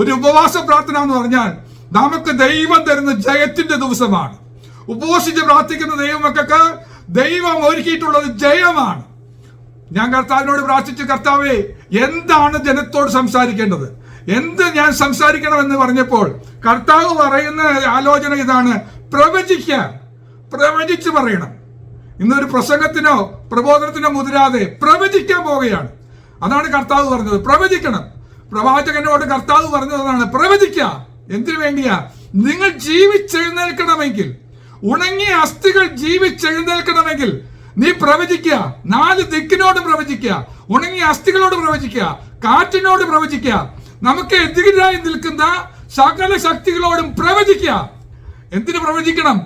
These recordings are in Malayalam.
ഒരു ഉപവാസ പ്രാർത്ഥന എന്ന് പറഞ്ഞാൽ നമുക്ക് ദൈവം തരുന്ന ജയത്തിന്റെ ദിവസമാണ്. ഉപവസിച്ച് പ്രാർത്ഥിക്കുന്ന ദൈവമക്കൾക്ക് ദൈവം ഒരുക്കിയിട്ടുള്ളത് ജയമാണ്. ഞാൻ കർത്താവിനോട് പ്രാർത്ഥിച്ചു, കർത്താവേ, എന്താണ് ജനത്തോട് സംസാരിക്കേണ്ടത്, എന്ത് ഞാൻ സംസാരിക്കണമെന്ന് പറഞ്ഞപ്പോൾ കർത്താവ് പറയുന്ന ആലോചന ഇതാണ്: പ്രവചിക്കുക, പ്രവചിച്ച് പറയണം. ഇന്നൊരു പ്രസംഗത്തിനോ പ്രബോധനത്തിനോ മുതിരാതെ പ്രവചിക്കാൻ പോവുകയാണ്. അതാണ് കർത്താവ് പറഞ്ഞത്, പ്രവചിക്കണം. പ്രവാചകനോട് കർത്താവ് പറഞ്ഞതാണ് പ്രവചിക്കുക. എന്തിനു വേണ്ടിയാ? നിങ്ങൾ ജീവിച്ചെഴുന്നേൽക്കണമെങ്കിൽ, ഉണങ്ങിയ അസ്ഥികൾ ജീവിച്ചെഴുന്നേൽക്കണമെങ്കിൽ നീ പ്രവചിക്കുക. 4 ദിക്കിനോട് പ്രവചിക്കുക, ഉണങ്ങിയ അസ്ഥികളോട് പ്രവചിക്കുക, കാറ്റിനോട് പ്രവചിക്കുക, നമുക്ക് എതിരായി നിൽക്കുന്ന സകല ശക്തികളോടും പ്രവചിക്കുക. എന്തിനു പ്രവചിക്കണം?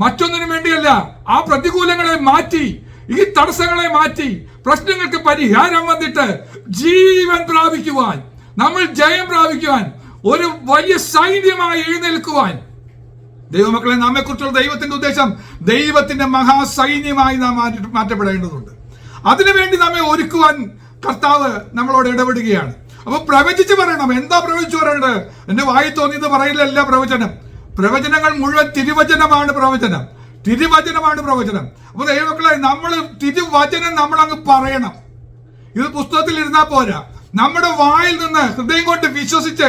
മറ്റൊന്നിനു വേണ്ടിയല്ല. ആ പ്രതികൂലങ്ങളെ മാറ്റി, ഈ തടസ്സങ്ങളെ മാറ്റി, പ്രശ്നങ്ങൾക്ക് പരിഹാരം വന്നിട്ട് ജീവൻ പ്രാപിക്കുവാൻ, നമ്മൾ ജയം പ്രാപിക്കുവാൻ, ഒരു വലിയ സൈന്യമായി എഴുന്നേൽക്കുവാൻ. ദൈവമക്കളെ, നമ്മെ കുറിച്ചുള്ള ദൈവത്തിന്റെ ഉദ്ദേശം ദൈവത്തിന്റെ മഹാസൈന്യമായി നാം മാറ്റപ്പെടേണ്ടതുണ്ട്. അതിനുവേണ്ടി നമ്മെ ഒരുക്കുവാൻ കർത്താവ് നമ്മളോട് ഇടപെടുകയാണ്. അപ്പൊ പ്രവചിച്ച് പറയണം. എന്താ പ്രവചിച്ചു പറയേണ്ടത്? എന്റെ വായി തോന്നിയത് പറയില്ലല്ല പ്രവചനം. പ്രവചനങ്ങൾ മുഴുവൻ തിരുവചനമാണ് പ്രവചനം, തിരുവചനമാണ് പ്രവചനം. അപ്പൊ ദൈവമക്കളെ, നമ്മൾ തിരുവചനം നമ്മൾ അങ്ങ് പറയണം. ഇത് പുസ്തകത്തിൽ ഇരുന്നാൽ പോരാ, നമ്മുടെ വായിൽ നിന്ന് ഹൃദയം കൊണ്ട് വിശ്വസിച്ച്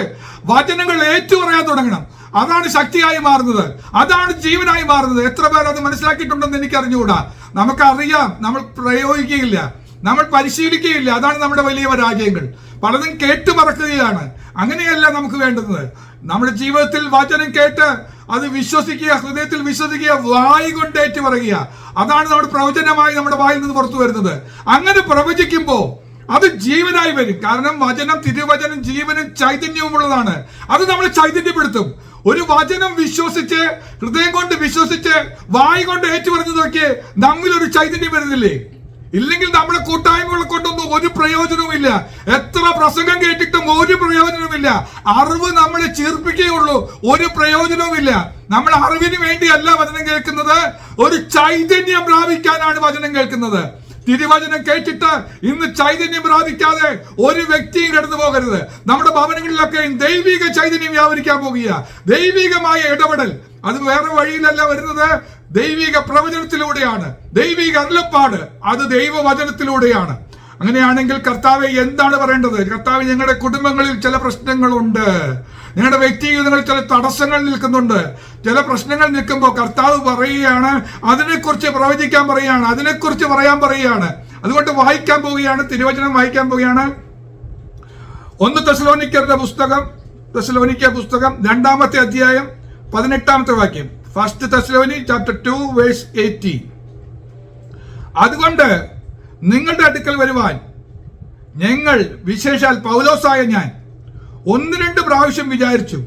വചനങ്ങൾ ഏറ്റുപറയാൻ തുടങ്ങണം. അതാണ് ശക്തിയായി മാറുന്നത്, അതാണ് ജീവനായി മാറുന്നത്. എത്ര പേർ അത് മനസ്സിലാക്കിയിട്ടുണ്ടെന്ന് എനിക്ക് അറിഞ്ഞുകൂടാ. നമുക്കറിയാം, നമ്മൾ പ്രയോഗിക്കുകയില്ല, നമ്മൾ പരിശീലിക്കുകയില്ല. അതാണ് നമ്മുടെ വലിയ പരാജയങ്ങൾ. പലതും കേട്ട് മറക്കുകയാണ്. അങ്ങനെയല്ല നമുക്ക് വേണ്ടുന്നത്. നമ്മുടെ ജീവിതത്തിൽ വചനം കേട്ട് അത് വിശ്വസിക്കുക, ഹൃദയത്തിൽ വിശ്വസിക്കുക, വായി കൊണ്ട് ഏറ്റു പറയുക. അതാണ് നമ്മുടെ പ്രവചനമായി നമ്മുടെ വായിൽ നിന്ന് പുറത്തു വരുന്നത്. അങ്ങനെ പ്രവചിക്കുമ്പോൾ അത് ജീവനായി വരും. കാരണം വചനം, തിരുവചനം ജീവനും ചൈതന്യവും ഉള്ളതാണ്. അത് നമ്മളെ ചൈതന്യപ്പെടുത്തും. ഒരു വചനം വിശ്വസിച്ച്, ഹൃദയം കൊണ്ട് വിശ്വസിച്ച്, വായി കൊണ്ട് ഏറ്റു പറഞ്ഞു നോക്കിയേ, നമ്മിലൊരു ചൈതന്യം വരുന്നില്ലേ? ഇല്ലെങ്കിൽ നമ്മുടെ കൂട്ടായ്മകളെ കൊണ്ടൊന്നും ഒരു പ്രയോജനവുമില്ല. എത്ര പ്രസംഗം കേട്ടിട്ടും ഒരു പ്രയോജനവുമില്ല. അറിവ് നമ്മളെ ചീർപ്പിക്കുകയുള്ളൂ, ഒരു പ്രയോജനവുമില്ല. നമ്മൾ അറിവിന് വേണ്ടിയല്ല വചനം കേൾക്കുന്നത്, ഒരു ചൈതന്യം പ്രാപിക്കാനാണ് വചനം കേൾക്കുന്നത്. തിരുവചനം കേട്ടിട്ട് ഇന്ന് ചൈതന്യം പ്രാപിക്കാതെ ഒരു വ്യക്തിയും കടന്നു പോകരുത്. നമ്മുടെ ഭവനങ്ങളിലൊക്കെ ദൈവിക ചൈതന്യം വ്യാപരിക്കാൻ പോകുക. ദൈവികമായ ഇടപെടൽ അത് വേറെ വഴിയിലല്ല വരുന്നത്, ദൈവിക പ്രവചനത്തിലൂടെയാണ്. ദൈവിക അരുളപ്പാട് അത് ദൈവവചനത്തിലൂടെയാണ്. അങ്ങനെയാണെങ്കിൽ കർത്താവെ എന്താണ് പറയേണ്ടത്? കർത്താവ്, ഞങ്ങളുടെ കുടുംബങ്ങളിൽ ചില പ്രശ്നങ്ങളുണ്ട്, നിങ്ങളുടെ വ്യക്തിഗതങ്ങളിൽ ചില തടസ്സങ്ങൾ നിൽക്കുന്നുണ്ട്. ചില പ്രശ്നങ്ങൾ നിൽക്കുമ്പോൾ കർത്താവ് പറയുകയാണ്, അതിനെക്കുറിച്ച് പ്രവചിക്കാൻ പറയുകയാണ്, അതിനെക്കുറിച്ച് പറയാൻ പറയുകയാണ്. അതുകൊണ്ട് വായിക്കാൻ പോവുകയാണ്, തിരുവചനം വായിക്കാൻ പോവുകയാണ്. 1 തെസ്സലോനിക്കരുടെ പുസ്തകം, 2-ാമത്തെ അധ്യായം 18-ാമത്തെ വാക്യം. 1 തെസ്സലോനി ചാപ്റ്റർ 2 വേഴ്സ് 18. അതുകൊണ്ട് നിങ്ങളുടെ അടുക്കൽ വരുവാൻ ഞങ്ങൾ, വിശേഷാൽ പൗലോസായ ഞാൻ, 1-2 പ്രാവശ്യം വിചാരിച്ചു,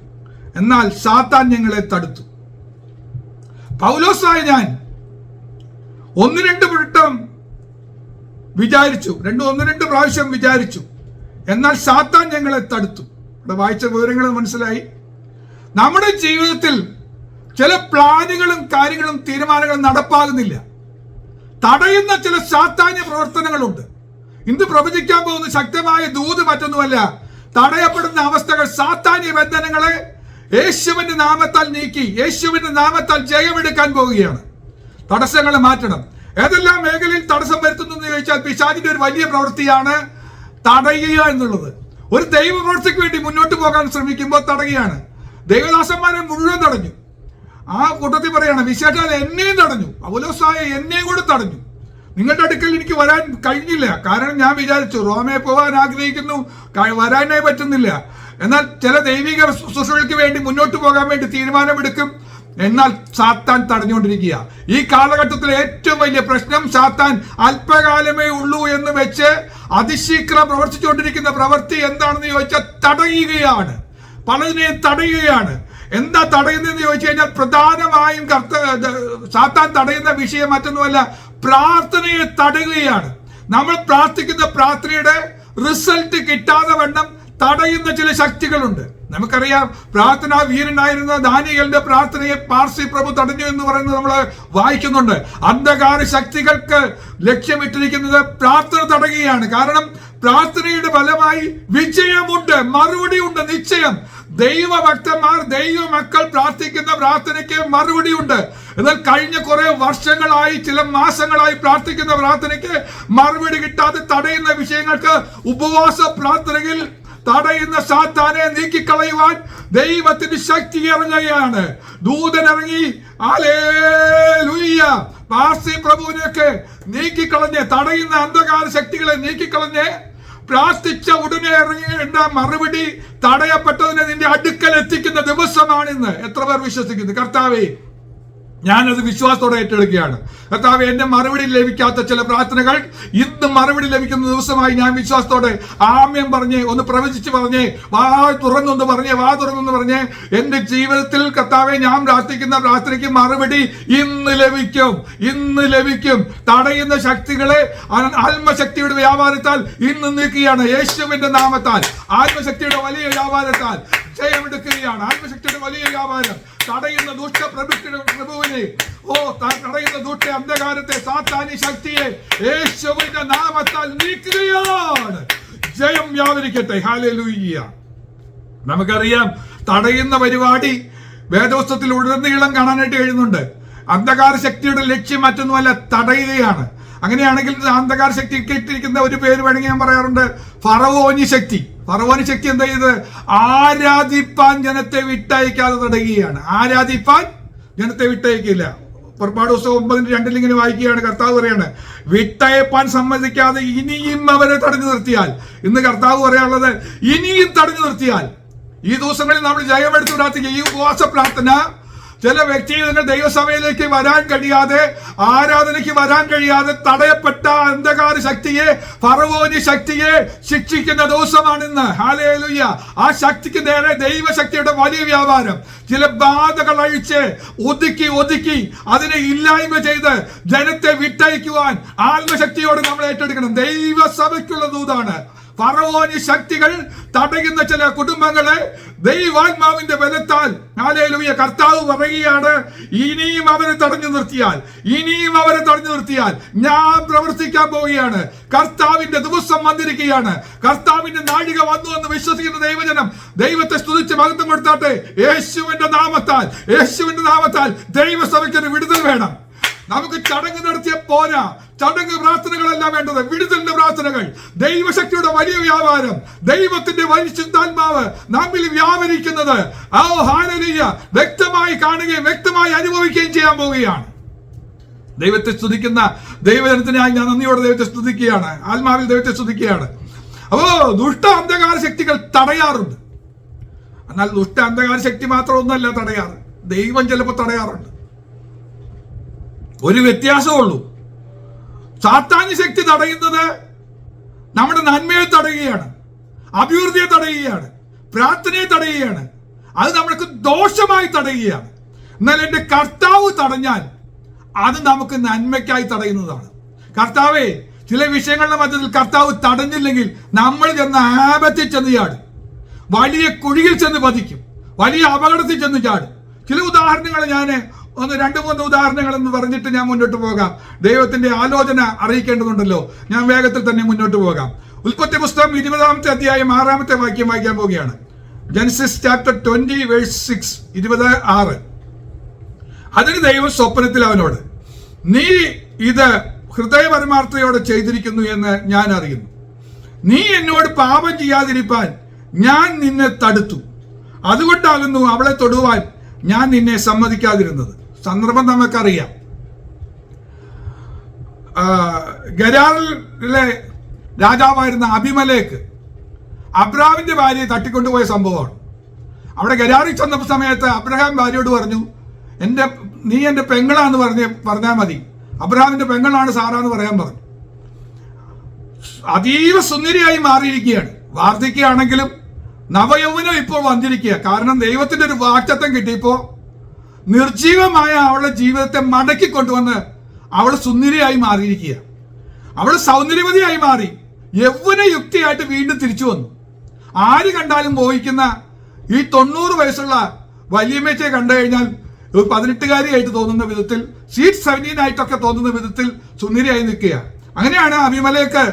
എന്നാൽ സാത്താൻ ഞങ്ങളെ തടുത്തു. പൗലോസായ ഞാൻ 1-2 വട്ടം വിചാരിച്ചു, 1-2 പ്രാവശ്യം വിചാരിച്ചു, എന്നാൽ സാത്താൻ ഞങ്ങളെ തടുത്തു. ഇവിടെ വായിച്ച വിവരങ്ങൾ മനസ്സിലായി. നമ്മുടെ ജീവിതത്തിൽ ചില പ്ലാനുകളും കാര്യങ്ങളും തീരുമാനങ്ങളും നടപ്പാകുന്നില്ല. തടയുന്ന ചില സാത്താന്യ പ്രവർത്തനങ്ങളുണ്ട്. ഇന്ന് പ്രവചിക്കാൻ പോകുന്ന ശക്തമായ ദൂത് മറ്റൊന്നുമല്ല, തടയപ്പെടുന്ന അവസ്ഥകൾ, സാത്താന്യ ബന്ധനങ്ങളെ യേശുവിന്റെ നാമത്താൽ നീക്കി, യേശുവിന്റെ നാമത്താൽ ജയമെടുക്കാൻ പോവുകയാണ്. തടസ്സങ്ങളെ മാറ്റണം. ഏതെല്ലാം മേഖലയിൽ തടസ്സം വരുത്തുന്നു എന്ന് ചോദിച്ചാൽ പിശാചിന്റെ ഒരു വലിയ പ്രവൃത്തിയാണ് തടയുക എന്നുള്ളത്. ഒരു ദൈവ പ്രവൃത്തിക്ക് വേണ്ടി മുന്നോട്ട് പോകാൻ ശ്രമിക്കുമ്പോൾ തടയുകയാണ്. ദൈവദാസന്മാരെ മുഴുവൻ തടഞ്ഞു. ആ കൂട്ടത്തിൽ പറയാണ്, വിശേഷാൽ എന്നെയും തടഞ്ഞു, പൗലോസായ എന്നെയും കൂടെ തടഞ്ഞു. നിങ്ങളുടെ അടുക്കൽ എനിക്ക് വരാൻ കഴിഞ്ഞില്ല. കാരണം ഞാൻ വിചാരിച്ചു റോമയെ പോകാൻ ആഗ്രഹിക്കുന്നു, വരാനായി പറ്റുന്നില്ല. എന്നാൽ ചില ദൈവിക ശുശ്രൂഷകൾക്ക് വേണ്ടി മുന്നോട്ട് പോകാൻ വേണ്ടി തീരുമാനമെടുക്കും. എന്നാൽ സാത്താൻ തടഞ്ഞുകൊണ്ടിരിക്കുക. ഈ കാലഘട്ടത്തിലെ ഏറ്റവും വലിയ പ്രശ്നം സാത്താൻ അല്പകാലമേ ഉള്ളൂ എന്ന് വെച്ച് അതിശീഘ്രം പ്രവർത്തിച്ചുകൊണ്ടിരിക്കുന്ന പ്രവൃത്തി എന്താണെന്ന് ചോദിച്ചാൽ തടയുകയാണ്. പലതിനെയും തടയുകയാണ്. എന്താ തടയുന്നതെന്ന് ചോദിച്ചു കഴിഞ്ഞാൽ പ്രധാനമായും സാത്താൻ തടയുന്ന വിഷയം മറ്റൊന്നുമല്ല, പ്രാർത്ഥനയെ തടയുകയാണ്. നമ്മൾ പ്രാർത്ഥിക്കുന്ന പ്രാർത്ഥനയുടെ റിസൾട്ട് കിട്ടാതെ വണ്ണം തടയുന്ന ചില ശക്തികളുണ്ട്. നമുക്കറിയാം, പ്രാർത്ഥനാ വീരനായിരുന്ന ദാനിയേലിന്റെ പ്രാർത്ഥനയെ പാർസി പ്രഭു തടഞ്ഞു എന്ന് പറയുന്നത് നമ്മൾ വായിക്കുന്നുണ്ട്. അന്ധകാര ശക്തികൾക്ക് ലക്ഷ്യമിട്ടിരിക്കുന്നത് പ്രാർത്ഥന തടയുകയാണ്. കാരണം പ്രാർത്ഥനയുടെ ഫലമായി വിജയമുണ്ട്, മറുപടി ഉണ്ട്, നിശ്ചയം. ദൈവഭക്തന്മാർ, ദൈവമക്കൾ പ്രാർത്ഥിക്കുന്ന പ്രാർത്ഥനയ്ക്ക് മറുപടിയുണ്ട്. എന്നാൽ കഴിഞ്ഞ കുറെ വർഷങ്ങളായി, ചില മാസങ്ങളായി പ്രാർത്ഥിക്കുന്ന പ്രാർത്ഥനയ്ക്ക് മറുപടി കിട്ടാതെ തടയുന്ന വിഷയങ്ങൾക്ക് ഉപവാസ പ്രാർത്ഥനയിൽ തടയുന്ന സാത്താനെ നീക്കിക്കളയുവാൻ ദൈവത്തിന്റെ ശക്തി ഇറങ്ങുകയാണ്. ദൂതൻ ഇറങ്ങി ഹല്ലേലൂയ പാർസി പ്രഭുവിനെയൊക്കെ നീക്കിക്കളഞ്ഞ്, തടയുന്ന അന്ധകാര ശക്തികളെ നീക്കിക്കളഞ്ഞ് പ്രാർത്ഥിച്ച ഉടനെ ഇറങ്ങേണ്ട മറുപടി തടയപ്പെട്ടതിനെ നിന്റെ അടുക്കൽ എത്തിക്കുന്ന ദിവസമാണിന്ന്. എത്ര പേർ വിശ്വസിക്കുന്നു? കർത്താവേ, ഞാനത് വിശ്വാസത്തോടെ ഏറ്റെടുക്കുകയാണ്. കർത്താവേ, എന്റെ മറുപടി ലഭിക്കാത്ത ചില പ്രാർത്ഥനകൾ ഇന്ന് മറുപടി ലഭിക്കുന്ന ദിവസമായി ഞാൻ വിശ്വാസത്തോടെ ആമേൻ പറഞ്ഞ്, ഒന്ന് പ്രവചിച്ച് പറഞ്ഞ്, വാ തുറന്നൊന്ന് പറഞ്ഞ് എന്റെ ജീവിതത്തിൽ കർത്താവെ ഞാൻ പ്രാർത്ഥിക്കുന്ന പ്രാർത്ഥനയ്ക്ക് മറുപടി ഇന്ന് ലഭിക്കും. തടയുന്ന ശക്തികളെ ആത്മശക്തിയുടെ വ്യാപാരത്താൽ ഇന്ന് നീക്കുകയാണ്. യേശുവിന്റെ നാമത്താൽ ആത്മശക്തിയുടെ വലിയ വ്യാപാരത്താൽ ജയമെടുക്കുകയാണ്. ആത്മശക്തിയുടെ വലിയ വ്യാപാരം തടയുന്ന ദുഷ്ട പ്രഭുവിനെ, തടയുന്ന ദുഷ്ട അന്ധകാരത്തെ, സാത്താനി ശക്തിയെ യേശുവിന്റെ നാമത്താൽ നീക്കുകയാണ്. ജയം വ്യാപരിക്കട്ടെ. ഹല്ലേലൂയ. നമുക്കറിയാം, തടയുന്ന പരിപാടി വേദപുസ്തകത്തിൽ ഉടനീളം കാണാനായിട്ട് കഴിയുന്നുണ്ട്. അന്ധകാര ശക്തിയുടെ ലക്ഷ്യം മറ്റൊന്നുമല്ല, തടയുകയാണ്. അങ്ങനെയാണെങ്കിൽ അന്ധകാര ശക്തി ഇട്ടിരിക്കുന്ന ഒരു പേര് വേണമെങ്കിൽ ഞാൻ പറയാറുണ്ട്, ഫറവോനി ശക്തി. ഫറവോനി ശക്തി എന്താ ചെയ്തത്? ആരാധിപ്പാൻ ജനത്തെ വിട്ടയക്കാതെ തടയുകയാണ്. ആരാധിപ്പാൻ ജനത്തെ വിട്ടയക്കില്ല. പുറപ്പാട് പുസ്തകം 9:2 ഇങ്ങനെ വായിക്കുകയാണ്. കർത്താവ് പറയാണ്, വിട്ടയപ്പാൻ സമ്മതിക്കാതെ ഇനിയും അവരെ തടഞ്ഞു നിർത്തിയാൽ, ഇന്ന് കർത്താവ് പറയാനുള്ളത്, ഇനിയും തടഞ്ഞു നിർത്തിയാൽ, ഈ ദിവസങ്ങളിൽ നമ്മൾ ജയമെടുത്ത് പ്രാർത്ഥിക്കുക. ഈ ഉപവാസ പ്രാർത്ഥന ചില വ്യക്തികൾ ദൈവസഭയിലേക്ക് വരാൻ കഴിയാതെ, ആരാധനയ്ക്ക് വരാൻ കഴിയാതെ തടയപ്പെട്ട അന്ധകാര ശക്തിയെ, ഫറവോനി ശക്തിയെ ശിക്ഷിക്കുന്ന ദിവസമാണിന്ന്. ഹല്ലേലൂയ. ആ ശക്തിക്ക് നേരെ ദൈവശക്തിയുടെ വലിയ വ്യാപാരം. ചില ബാധകൾ അഴിച്ച് ഒതുക്കി അതിനെ ഇല്ലായ്മ ചെയ്ത് ജനത്തെ വിട്ടയക്കുവാൻ ആത്മശക്തിയോട് നമ്മൾ ഏറ്റെടുക്കണം. ദൈവസഭയ്ക്കുള്ള ദൂതാണ്. ഫറവോനി ശക്തികൾ തടയുന്ന ചില കുടുംബങ്ങളെ ദൈവാത്മാവിന്റെ ബലത്താൽ ഹല്ലേലൂയ കർത്താവ് പറയുകയാണ്, ഇനിയും അവരെ തടഞ്ഞു നിർത്തിയാൽ ഞാൻ പ്രവർത്തിക്കാൻ പോവുകയാണ്. കർത്താവിന്റെ ദിവസം വന്നിരിക്കുകയാണ്. കർത്താവിന്റെ നാഴിക വന്നു എന്ന് വിശ്വസിക്കുന്ന ദൈവജനം ദൈവത്തെ സ്തുതിച്ച് മഹത്വം കൊടുത്താട്ടെ. യേശുവിന്റെ നാമത്താൽ ദൈവസഭയ്ക്കൊരു വിടുതൽ വേണം. നമുക്ക് ചടങ്ങ് നടത്തിയ പോരാ. ചടങ്ങ് പ്രാർത്ഥനകളല്ല വേണ്ടത്, വിടുതലിന്റെ പ്രാർത്ഥനകൾ. ദൈവശക്തിയുടെ വലിയ വ്യാപാരം, ദൈവത്തിന്റെ പരിശുദ്ധാത്മാവ് നമ്മിൽ വ്യാപരിക്കുന്നത് ഹല്ലേലൂയ വ്യക്തമായി കാണുകയും വ്യക്തമായി അനുഭവിക്കുകയും ചെയ്യാൻ പോവുകയാണ്. ദൈവത്തെ സ്തുതിക്കുന്ന ദൈവജനത്തിനായി ഞാൻ നന്ദിയോടെ ദൈവത്തെ സ്തുതിക്കുകയാണ്. ആത്മാവിൽ ദൈവത്തെ സ്തുതിക്കുകയാണ്. അപ്പോ ദുഷ്ട അന്ധകാര ശക്തികൾ തടയാറുണ്ട്. എന്നാൽ ദുഷ്ട അന്ധകാര ശക്തി മാത്രമൊന്നുമല്ല തടയാറ്, ദൈവം ചിലപ്പോൾ തടയാറുണ്ട്. ഒരു വ്യത്യാസമുള്ളൂ. സാത്താന്യ ശക്തി തടയുന്നത് നമ്മുടെ നന്മയെ തടയുകയാണ്, അഭിവൃദ്ധിയെ തടയുകയാണ്, പ്രാർത്ഥനയെ തടയുകയാണ്. അത് നമ്മൾക്ക് ദോഷമായി തടയുകയാണ്. എന്നാൽ എന്റെ കർത്താവ് തടഞ്ഞാൽ അത് നമുക്ക് നന്മയ്ക്കായി തടയുന്നതാണ്. കർത്താവേ, ചില വിഷയങ്ങളുടെ മധ്യത്തിൽ കർത്താവ് തടഞ്ഞില്ലെങ്കിൽ നമ്മൾ ചെന്ന് ആപത്തിൽ ചെന്ന് ചാടും, വലിയ കുഴിയിൽ ചെന്ന് പതിക്കും, വലിയ അപകടത്തിൽ ചെന്ന് ചാടും. ചില ഉദാഹരണങ്ങൾ ഞാൻ 2-3 ഉദാഹരണങ്ങൾ എന്ന് പറഞ്ഞിട്ട് ഞാൻ മുന്നോട്ട് പോകാം. ദൈവത്തിന്റെ ആലോചന അറിയിക്കേണ്ടതുണ്ടല്ലോ. ഞാൻ വേഗത്തിൽ തന്നെ മുന്നോട്ട് പോകാം. ഉൽപ്പത്തി പുസ്തകം 20-ാമത്തെ അധ്യായം 6-ാമത്തെ വാക്യം വായിക്കാൻ പോവുകയാണ്. Genesis chapter 20:6 26. അതിന് ദൈവം സ്വപ്നത്തിൽ അവനോട്, നീ ഇത് ഹൃദയപരമാർത്ഥതയോടെ ചെയ്തിരിക്കുന്നു എന്ന് ഞാൻ അറിയുന്നു. നീ എന്നോട് പാപം ചെയ്യാതിരിപ്പാൻ ഞാൻ നിന്നെ തടുത്തു. അതുകൊണ്ടാകുന്നു അവളെ തൊടുവാൻ ഞാൻ നിന്നെ സമ്മതിക്കാതിരുന്നത്. സന്ദർഭം നമുക്കറിയാം. ഗരാറിലെ രാജാവായിരുന്ന അബിമലേക്ക് അബ്രഹാമിന്റെ ഭാര്യയെ തട്ടിക്കൊണ്ടുപോയ സംഭവമാണ്. അവിടെ ഗരാറിൽ ചെന്ന സമയത്ത് അബ്രഹാം ഭാര്യയോട് പറഞ്ഞു, നീ എന്റെ പെങ്ങളാന്ന് പറഞ്ഞാൽ മതി. അബ്രഹാമിന്റെ പെങ്ങളാണ് സാറാന്ന് പറയാൻ പറഞ്ഞു. അതീവ സുന്ദരിയായി മാറിയിരിക്കുകയാണ്. വാർദ്ധക്യാണെങ്കിലും നവയൗവനം ഇപ്പോൾ വന്നിരിക്കുക. കാരണം ദൈവത്തിന്റെ ഒരു വാക്തത്വം കിട്ടിയപ്പോ നിർജീവമായ അവളുടെ ജീവിതത്തെ മടക്കി കൊണ്ടുവന്ന് അവൾ സുന്ദരിയായി മാറിയിരിക്കുക. അവൾ സൗന്ദര്യവതിയായി മാറി യൗവന യുക്തിയായിട്ട് വീണ്ടും തിരിച്ചു വന്നു. ആര് കണ്ടാലും മോഹിക്കുന്ന ഈ 90 വയസ്സുള്ള വല്യമ്മയെ കണ്ടു കഴിഞ്ഞാൽ 18കാരിയായിട്ട് തോന്നുന്ന വിധത്തിൽ, സ്വീറ്റ് 17 ആയിട്ടൊക്കെ തോന്നുന്ന വിധത്തിൽ സുന്ദരിയായി നിൽക്കുക. അങ്ങനെയാണ് അബിമലേക്ക്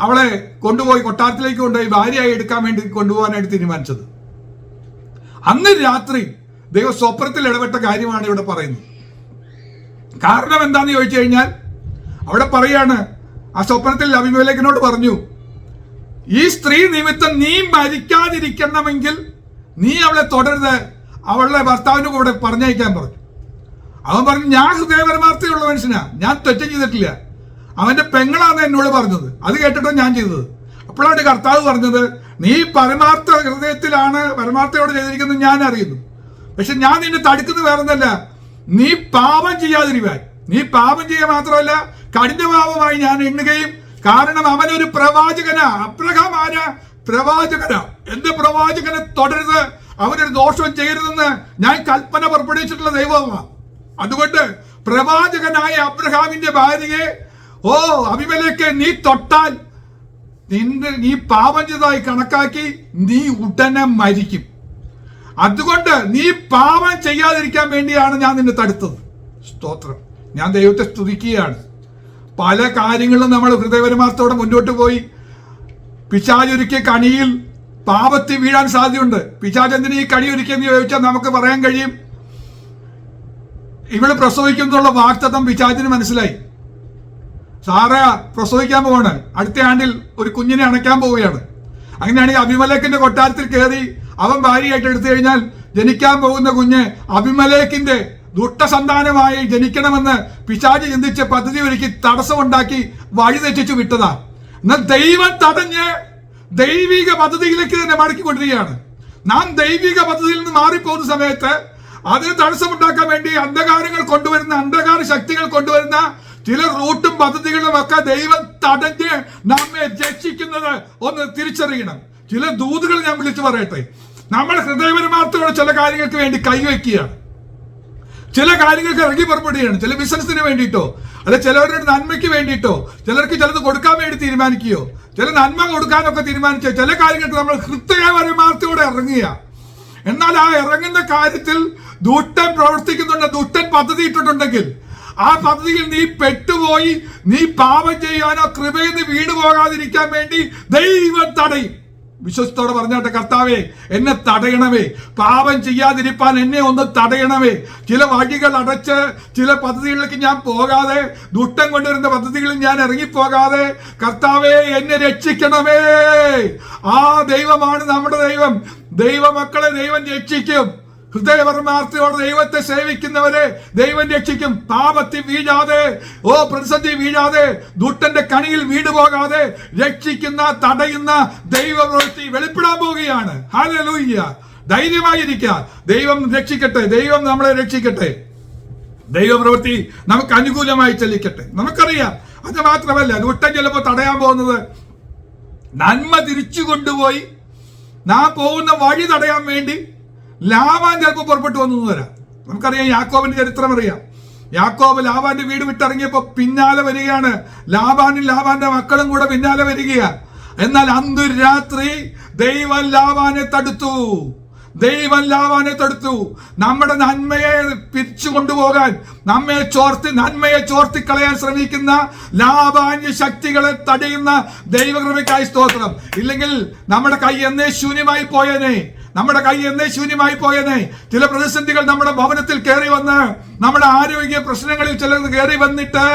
അവളെ കൊണ്ടുപോയി കൊട്ടാരത്തിലേക്ക് കൊണ്ടുപോയി ഭാര്യയായി എടുക്കാൻ വേണ്ടി കൊണ്ടുപോകാനായിട്ട് തീരുമാനിച്ചത്. അന്ന് രാത്രി ദൈവം സ്വപ്നത്തിൽ ഇടപെട്ട കാര്യമാണ് ഇവിടെ പറയുന്നത്. കാരണം എന്താന്ന് ചോദിച്ചു കഴിഞ്ഞാൽ അവിടെ പറയാണ്, ആ സ്വപ്നത്തിൽ അബീമേലെക്കിനോട് പറഞ്ഞു, ഈ സ്ത്രീ നിമിത്തം നീ മരിക്കാതിരിക്കണമെങ്കിൽ നീ അവളെ തുടരുത്, അവളുടെ ഭർത്താവിന്റെ കൂടെ പറഞ്ഞയക്കാൻ പറഞ്ഞു. അവൻ പറഞ്ഞു, ഞാൻ ഹൃദയപരമാർത്ഥയുള്ള മനുഷ്യനാ, ഞാൻ തെറ്റും ചെയ്തിട്ടില്ല, അവന്റെ പെങ്ങളാണ് എന്നോട് പറഞ്ഞത്, അത് കേട്ടിട്ടാണ് ഞാൻ ചെയ്തത്. അപ്പോഴാണ് കർത്താവ് പറഞ്ഞത്, നീ പരമാർത്ഥ ഹൃദയത്തിലാണ് പരമാർത്ഥയോട് ചെയ്തിരിക്കുന്നത് ഞാൻ അറിയുന്നു, പക്ഷെ ഞാൻ നിന്നെ തടുക്കുന്നത് വേറൊന്നല്ല, നീ പാപം ചെയ്യാതിരിക്കാൻ. നീ പാപം ചെയ്യുക മാത്രമല്ല, കഠിന പാപമായി ഞാൻ എണ്ണുകയും, കാരണം അവനൊരു പ്രവാചകനാ. അബ്രഹാം ആരാ? പ്രവാചകനാ. എന്റെ പ്രവാചകനെ തുടരുത്, അവനൊരു ദോഷവും ചെയ്യരുതെന്ന് ഞാൻ കൽപ്പന പുറപ്പെടുവിച്ചിട്ടുള്ള ദൈവമാണ്. അതുകൊണ്ട് പ്രവാചകനായ അബ്രഹാമിന്റെ ഭാര്യയെ അബീമേലെക്ക് നീ തൊട്ടാൽ നീ പാപം ചെയ്തതായി കണക്കാക്കി നീ ഉടനെ മരിക്കും. അതുകൊണ്ട് നീ പാപം ചെയ്യാതിരിക്കാൻ വേണ്ടിയാണ് ഞാൻ നിന്നെ തടുത്തത്. സ്തോത്രം. ഞാൻ ദൈവത്തെ സ്തുതിക്കുകയാണ്. പല കാര്യങ്ങളും നമ്മൾ ഹൃദയപരമാർത്ഥത്തോടെ മുന്നോട്ട് പോയി പിശാചൊരുക്കിയ കണിയിൽ പാപത്തിൽ വീഴാൻ സാധ്യതയുണ്ട്. പിശാച് എന്തിനാ ഈ കണി ഒരുക്കിയെന്ന് ചോദിച്ചാൽ നമുക്ക് പറയാൻ കഴിയും, ഇവള് പ്രസവിക്കുന്നുള്ള വാഗ്ദത്തം പിശാചിന് മനസ്സിലായി. സാറ പ്രസവിക്കാൻ പോവാണ്, അടുത്ത ആണ്ടിൽ ഒരു കുഞ്ഞിനെ അണയ്ക്കാൻ പോവുകയാണ്. അങ്ങനെയാണെങ്കിൽ അബീമേലെക്കിന്റെ കൊട്ടാരത്തിൽ കയറി അവൻ ഭാര്യയായിട്ട് എടുത്തു കഴിഞ്ഞാൽ ജനിക്കാൻ പോകുന്ന കുഞ്ഞ് അബീമേലെക്കിന്റെ ദുഷ്ടസന്താനമായി ജനിക്കണമെന്ന് പിശാച് ചിന്തിച്ച് പദ്ധതി ഒരുക്കി തടസ്സമുണ്ടാക്കി വഴി തെറ്റിച്ചു വിട്ടതാ. എന്നാൽ ദൈവം തടഞ്ഞ് ദൈവിക പദ്ധതിയിലേക്ക് തന്നെ മടക്കിക്കൊണ്ടിരിക്കുകയാണ്. നാം ദൈവിക പദ്ധതിയിൽ നിന്ന് മാറിപ്പോകുന്ന സമയത്ത് അതിന് തടസ്സമുണ്ടാക്കാൻ വേണ്ടി അന്ധകാരങ്ങൾ കൊണ്ടുവരുന്ന, അന്ധകാര ശക്തികൾ കൊണ്ടുവരുന്ന ചില റൂട്ടും പദ്ധതികളും ഒക്കെ ദൈവം തടഞ്ഞ് നമ്മെ രക്ഷിക്കുന്നത് ഒന്ന് തിരിച്ചറിയണം. ചില ദൂതുകൾ ഞാൻ വിളിച്ചു പറയട്ടെ. നമ്മൾ ഹൃദയപരമാർത്ഥത്തോടെ ചില കാര്യങ്ങൾക്ക് വേണ്ടി കൈവയ്ക്കുകയാണ്, ചില കാര്യങ്ങൾക്ക് ഇറങ്ങി പുറപ്പെടുകയാണ്, ചില ബിസിനസിന് വേണ്ടിയിട്ടോ അല്ലെ ചിലവരുടെ നന്മയ്ക്ക് വേണ്ടിയിട്ടോ, ചിലർക്ക് ചിലത് കൊടുക്കാൻ വേണ്ടി തീരുമാനിക്കുകയോ, ചില നന്മ കൊടുക്കാനൊക്കെ തീരുമാനിച്ചോ, ചില കാര്യങ്ങൾക്ക് നമ്മൾ ഹൃദയപരമാർത്ഥത്തോടെ ഇറങ്ങുക. എന്നാൽ ആ ഇറങ്ങുന്ന കാര്യത്തിൽ ദുഷ്ടൻ പ്രവർത്തിക്കുന്നുണ്ട്, ദുഷ്ടൻ പദ്ധതി ഇട്ടിട്ടുണ്ടെങ്കിൽ ആ പദ്ധതിയിൽ നീ പെട്ടുപോയി നീ പാപം ചെയ്യാനോ കൃപയിൽ നിന്ന് വീണു പോകാതിരിക്കാൻ വേണ്ടി ദൈവം തടയും. വിശ്വസത്തോടെ പറഞ്ഞാട്ടെ, കർത്താവേ എന്നെ തടയണമേ, പാപം ചെയ്യാതിരിപ്പാൻ എന്നെ ഒന്ന് തടയണമേ. ചില വഴികൾ അടച്ച് ചില പദ്ധതികളിലേക്ക് ഞാൻ പോകാതെ, ദുഷ്ടം കൊണ്ടുവരുന്ന പദ്ധതികളിൽ ഞാൻ ഇറങ്ങിപ്പോകാതെ കർത്താവേ എന്നെ രക്ഷിക്കണമേ. ആ ദൈവമാണ് നമ്മുടെ ദൈവം. ദൈവമക്കളെ ദൈവം രക്ഷിക്കും. ഹൃദയപരമാർത്ഥയോടെ ദൈവത്തെ സേവിക്കുന്നവരെ ദൈവം രക്ഷിക്കും. പാപത്തിൽ വീഴാതെ, പ്രതിസന്ധി വീഴാതെ, ദുഷ്ടന്റെ കണിയിൽ വീണുപോകാതെ രക്ഷിക്കുന്ന, തടയുന്ന ദൈവപ്രവൃത്തി വെളിപ്പെടാൻ പോവുകയാണ്. ഹല്ലേലൂയ. ധൈര്യമായിരിക്കുക. ദൈവം രക്ഷിക്കട്ടെ, ദൈവം നമ്മളെ രക്ഷിക്കട്ടെ, ദൈവപ്രവൃത്തി നമുക്ക് അനുകൂലമായി ചലിക്കട്ടെ. നമുക്കറിയാം, അത് മാത്രമല്ല, ദുഷ്ടൻ ചിലപ്പോൾ തടയാൻ പോകുന്നത് നന്മ തിരിച്ചു കൊണ്ടുപോയി നാം പോകുന്ന വഴി തടയാൻ വേണ്ടി ലാബാൻ ചിലപ്പോൾ പുറപ്പെട്ടു വന്നു വരാം. നമുക്കറിയാം, യാക്കോബിന്റെ ചരിത്രം അറിയാം. യാക്കോബ് ലാബാന്റെ വീട് വിട്ടിറങ്ങിയപ്പോ പിന്നാലെ വരികയാണ്. ലാബാനും ലാബാന്റെ മക്കളും കൂടെ പിന്നാലെ വരികയാണ്. എന്നാൽ അന്ന് രാത്രി ദൈവം ലാബാനെ തടുത്തു. ദൈവം ലാബാനെ തടുത്തു. നമ്മുടെ നന്മയെ പിരിച്ചു കൊണ്ടുപോകാൻ, നന്മയെ ചോർത്തിക്കളയാൻ ശ്രമിക്കുന്ന ലാബാന്യ ശക്തികളെ തടയുന്ന ദൈവകൃപയ്ക്കായി സ്തോത്രം. ഇല്ലെങ്കിൽ നമ്മുടെ കൈ എന്നേ ശൂന്യമായി പോയേനെ. ചില പ്രതിസന്ധികൾ നമ്മുടെ ഭവനത്തിൽ കയറി വന്ന്, നമ്മുടെ ആരോഗ്യ പ്രശ്നങ്ങളിൽ ചിലത് കയറി വന്നിട്ട്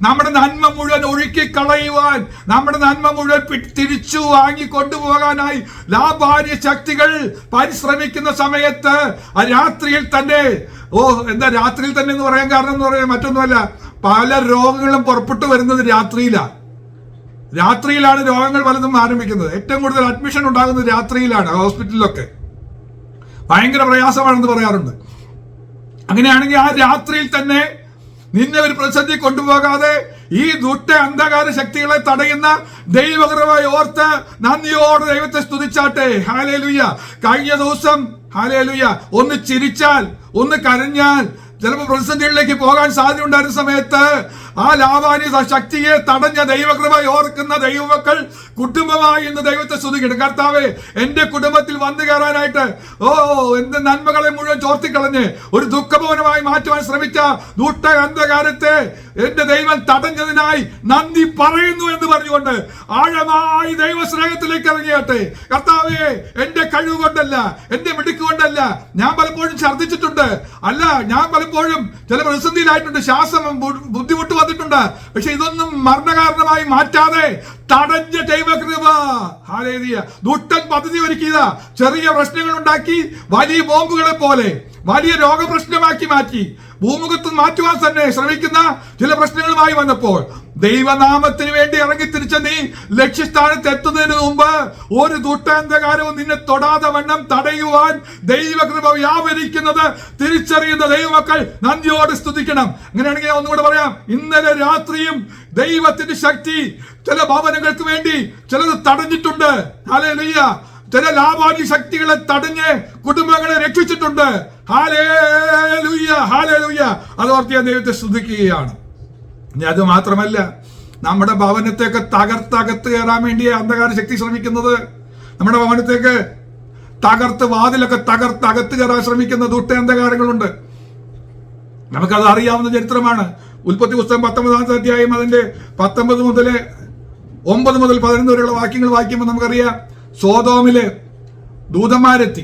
നമ്മുടെ നന്മ മുഴുവൻ ഒഴുക്കി കളയുവാൻ, നമ്മുടെ നന്മ മുഴുവൻ തിരിച്ചു വാങ്ങി കൊണ്ടുപോകാനായി ലാബാന്യ ശക്തികൾ പരിശ്രമിക്കുന്ന സമയത്ത് രാത്രിയിൽ തന്നെ, രാത്രിയിൽ തന്നെ എന്ന് പറയാൻ കാരണം എന്ന് പറയാൻ മറ്റൊന്നുമല്ല, പല രോഗങ്ങളും പുറപ്പെട്ടു വരുന്നത് രാത്രിയിലാണ് രോഗങ്ങൾ പലതും ആരംഭിക്കുന്നത്. ഏറ്റവും കൂടുതൽ അഡ്മിഷൻ ഉണ്ടാകുന്നത് രാത്രിയിലാണ്. ഹോസ്പിറ്റലിലൊക്കെ ഭയങ്കര പ്രയാസമാണെന്ന് പറയാറുണ്ട്. അങ്ങനെയാണെങ്കിൽ ആ രാത്രിയിൽ തന്നെ നിന്നെ ഒരു പ്രതിസന്ധി കൊണ്ടുപോകാതെ ഈ ദുഷ്ട അന്ധകാര ശക്തികളെ തടയുന്ന ദൈവകൃപയെ ഓർത്ത് നന്ദിയോടെ ദൈവത്തെ സ്തുതിച്ചാട്ടെ. ഹല്ലേലൂയ. കഴിഞ്ഞ ദിവസം ഹല്ലേലൂയ ഒന്ന് ചിരിച്ചാൽ, ഒന്ന് കരഞ്ഞാൽ ചിലപ്പോൾ പ്രതിസന്ധികളിലേക്ക് പോകാൻ സാധ്യത ഉണ്ടായിരുന്ന സമയത്ത് ആ ലാബാനി ശക്തിയെ തടഞ്ഞ ദൈവകൃപ ഓർക്കുന്ന ദൈവമക്കൾ കുടുംബമായി ഇന്ന് ദൈവത്തെ സ്തുതിക്കണം. കർത്താവേ, എന്റെ കുടുംബത്തിൽ വന്നു കയറാനായിട്ട് എന്റെ നന്മകളെ മുഴുവൻ ചോർത്തിക്കളഞ്ഞ് ഒരു ദുഃഖഭവനമായി മാറ്റുവാൻ ശ്രമിച്ച ദുഷ്ട അന്ധകാരത്തെ എന്റെ ദൈവം തടഞ്ഞതിനായി നന്ദി പറയുന്നു എന്ന് പറഞ്ഞുകൊണ്ട് ആഴമായി ദൈവസ്നേഹത്തിലേക്ക് ഇറങ്ങിയാട്ടെ. കർത്താവേ, എന്റെ കഴിവ് കൊണ്ടല്ല, എന്റെ മിടുക്ക് കൊണ്ടല്ല. ഞാൻ പലപ്പോഴും ഛർദ്ദിച്ചിട്ടുണ്ട്, അല്ല, ഞാൻ പലപ്പോഴും ചില പ്രതിസന്ധിയിലായിട്ടുണ്ട്, ശ്വാസം ബുദ്ധിമുട്ട് വന്നിട്ടുണ്ട്. പക്ഷെ ഇതൊന്നും മരണകാരണമായി മാറ്റാതെ തടഞ്ഞ ദൈവകൃപ. ഹല്ലേലൂയ. ദുഷ്ടൻ പദ്ധതി ഒരുക്കിയതാ, ചെറിയ പ്രശ്നങ്ങൾ ഉണ്ടാക്കി വലിയ ബോംബുകളെ പോലെ വലിയ രോഗപ്രശ്നമാക്കി മാറ്റി ഭൂമുഖത്ത് മാറ്റുവാൻ തന്നെ ശ്രമിക്കുന്ന ചില പ്രശ്നങ്ങളുമായി വന്നപ്പോൾ ദൈവനാമത്തിന് വേണ്ടി ഇറങ്ങി തിരിച്ച നീ ലക്ഷ്യസ്ഥാനത്ത് എത്തുന്നതിന് മുമ്പ് ഒരു ദുഷ്ടാന്തകാരവും നിന്നെ തൊടാതെ വണ്ണം തടയുവാൻ ദൈവകൃപ വ്യാപരിക്കുന്നത് തിരിച്ചറിയുന്ന ദൈവമക്കൾ നന്ദിയോട് സ്തുതിക്കണം. അങ്ങനെയാണെങ്കിൽ ഒന്നുകൂടെ പറയാം, ഇന്നലെ രാത്രിയും ദൈവത്തിന്റെ ശക്തി ചില ഭവനങ്ങൾക്ക് വേണ്ടി ചിലത് തടഞ്ഞിട്ടുണ്ട്. ഹല്ലേലൂയ. ചില ലാഭാനി ശക്തികളെ തടഞ്ഞ് കുടുംബങ്ങളെ രക്ഷിച്ചിട്ടുണ്ട്. Hallelujah, hallelujah. അതോർത്ത് ഞാൻ ദൈവത്തെ സ്തുതിക്കുകയാണ്. ഇനി അത് മാത്രമല്ല, നമ്മുടെ ഭവനത്തേക്ക് തകർത്തകത്ത് കയറാൻ വേണ്ടി അന്ധകാര ശക്തി ശ്രമിക്കുന്നത്, നമ്മുടെ ഭവനത്തേക്ക് വാതിലൊക്കെ തകർത്തകത്ത് കയറാൻ ശ്രമിക്കുന്ന ദുഷ്ട അന്ധകാരങ്ങളുണ്ട്. നമുക്കത് അറിയാവുന്ന ചരിത്രമാണ്. ഉൽപ്പത്തി പുസ്തകം 19 അധ്യായം അതിന്റെ 19 മുതൽ 9 മുതൽ 11 വരെയുള്ള വാക്യങ്ങൾ വായിക്കുമ്പോൾ നമുക്കറിയാം, സോദോമിലെ ദൂതന്മാരെത്തി.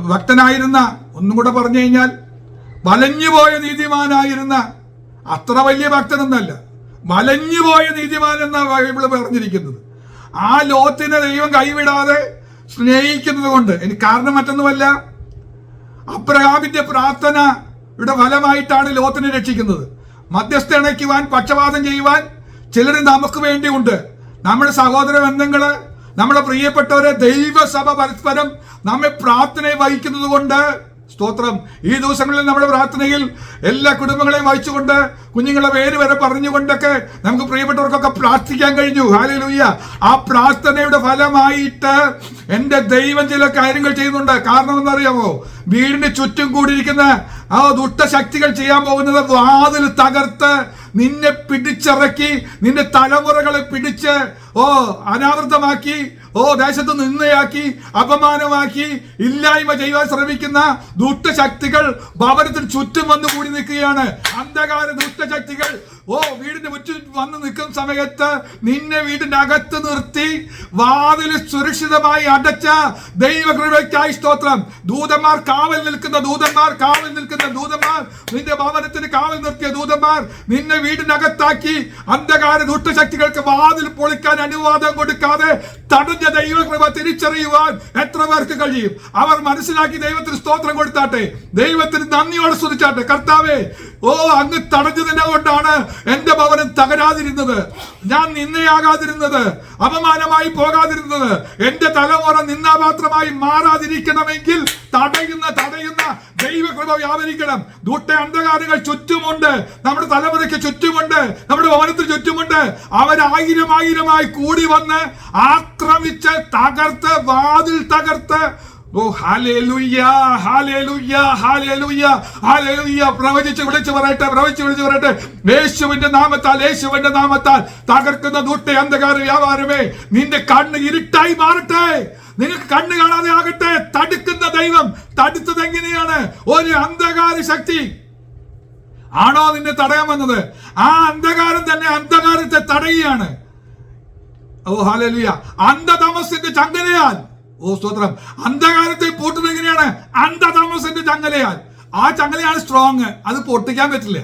ഭക്തനായിരുന്ന, ഒന്നും കൂടെ പറഞ്ഞു കഴിഞ്ഞാൽ വലഞ്ഞുപോയ നീതിമാനായിരുന്ന, അത്ര വലിയ ഭക്തനൊന്നല്ല, വലഞ്ഞുപോയ നീതിമാൻ എന്ന ബൈബിള് പറഞ്ഞിരിക്കുന്നത്. ആ ലോത്തിനെ ദൈവം കൈവിടാതെ സ്നേഹിക്കുന്നത് കൊണ്ട്, എനിക്ക് കാരണം മറ്റൊന്നുമല്ല, അബ്രഹാമിന്റെ പ്രാർത്ഥനയുടെ ഫലമായിട്ടാണ് ലോത്തിനെ രക്ഷിക്കുന്നത്. മധ്യസ്ഥ ഇണയ്ക്കുവാൻ, പക്ഷപാതം ചെയ്യുവാൻ ചിലർ നമുക്ക് വേണ്ടിയുണ്ട്. നമ്മുടെ സഹോദര ബന്ധങ്ങള്, നമ്മുടെ പ്രിയപ്പെട്ടവരെ ദൈവസഭ പരസ്പരം നമ്മെ പ്രാർത്ഥനയെ വഹിക്കുന്നത് കൊണ്ട് സ്തോത്രം. ഈ ദിവസങ്ങളിൽ നമ്മുടെ പ്രാർത്ഥനയിൽ എല്ലാ കുടുംബങ്ങളെയും വഹിച്ചുകൊണ്ട് കുഞ്ഞുങ്ങളുടെ പേര് വരെ പറഞ്ഞുകൊണ്ടൊക്കെ നമുക്ക് പ്രിയപ്പെട്ടവർക്കൊക്കെ പ്രാർത്ഥിക്കാൻ കഴിഞ്ഞു. ഹല്ലേലൂയ. ആ പ്രാർത്ഥനയുടെ ഫലമായിട്ട് എന്റെ ദൈവം ചില കാര്യങ്ങൾ ചെയ്യുന്നുണ്ട്. കാരണം എന്നറിയാമോ? വീടിന് ചുറ്റും കൂടിയിരിക്കുന്ന ആ ദുഷ്ടശക്തികൾ ചെയ്യാൻ പോകുന്നത് വാതിൽ തകർത്ത് നിന്നെ പിടിച്ചിറക്കി, നിന്റെ തലമുറകളെ പിടിച്ച് അനാവൃതമാക്കി, ദേശത്ത് നിന്നയാക്കി, അപമാനമാക്കി, ഇല്ലായ്മ ചെയ്യാൻ ശ്രമിക്കുന്ന ദുഷ്ടശക്തികൾ ഭവനത്തിന് ചുറ്റും വന്നു കൂടി നിൽക്കുകയാണ്. അന്ധകാര ദുഷ്ടശക്തികൾ വീടിന്റെ ചുറ്റും വന്ന് നിൽക്കുന്ന സമയത്ത് നിന്നെ വീടിന്റെ അകത്ത് നിർത്തി വാതിൽ സുരക്ഷിതമായി അടച്ച ദൈവകൃപയ്ക്കായി സ്തോത്രം. ദൂതന്മാർ കാവൽ നിൽക്കുന്ന ദൂതന്മാർ, നിന്റെ ഭവനത്തിന് കാവൽ നിർത്തിയ ദൂതന്മാർ നിന്നെ വീടിനകത്താക്കി അന്ധകാര ദുഷ്ടശക്തികൾക്ക് വാതിൽ പൊളിക്കാൻ അനുവാദം കൊടുക്കാതെ തടഞ്ഞ ദൈവകൃപ തിരിച്ചറിയുവാൻ എത്ര പേർക്ക് കഴിയും? അവർ മനസ്സിലാക്കി ദൈവത്തിന് സ്തോത്രം കൊടുത്താട്ടെ, ദൈവത്തിന് നന്ദിയോടെ സ്തുതിച്ചാട്ടെ. കർത്താവേ, അങ്ങ് തടഞ്ഞതിനെ കൊണ്ടാണ് എന്റെ ഭവനം തകരാതിരുന്നത്, ഞാൻ നിന്നയാകാതിരുന്നത്, അപമാനമായി പോകാതിരുന്നത്. എന്റെ തലമുറ നിന്നാപാത്രമായി മാറാതിരിക്കണമെങ്കിൽ തടയുന്ന ദൈവകൃപ വ്യാപരിക്കണം. ദുഷ്ട അന്ധകാരങ്ങൾ ചുറ്റുമുണ്ട്, നമ്മുടെ തലമുറയ്ക്ക് ചുറ്റുമുണ്ട്, നമ്മുടെ ഭവനത്തിന് ചുറ്റുമുണ്ട്. അവരായിരമായി കൂടി വന്ന് ആക്രമിച്ച് തകർത്ത് വാതിൽ തകർത്ത് പ്രവചിച്ച് വിളിച്ചു പറയട്ടെ, യേശുവിന്റെ നാമത്താൽ തകർക്കുന്ന ദുഷ്ട അന്ധകാര വ്യാപാരമേ, നിന്റെ കണ്ണ് ഇരുട്ടായി മാറട്ടെ, നിങ്ങൾക്ക് കണ്ണ് കാണാതെ ആകട്ടെ. തടുക്കുന്ന ദൈവം തടുത്തത് എങ്ങനെയാണ്? ഒരു അന്ധകാര ശക്തി ആണോ നിന്നെ തടയാൻ വന്നത്? ആ അന്ധകാരം തന്നെ അന്ധകാരത്തെ തടയുകയാണ്. ഹല്ലേലൂയ. അന്ധതമസിന്റെ ചങ്ങലയാൽ, സ്തോത്രം. അന്ധകാരത്തെ പൂട്ടുന്നത് എങ്ങനെയാണ്? അന്ധതമസിന്റെ ചങ്ങലയാൽ. ആ ചങ്ങലയാണ് സ്ട്രോങ്, അത് പൊട്ടിക്കാൻ പറ്റില്ല.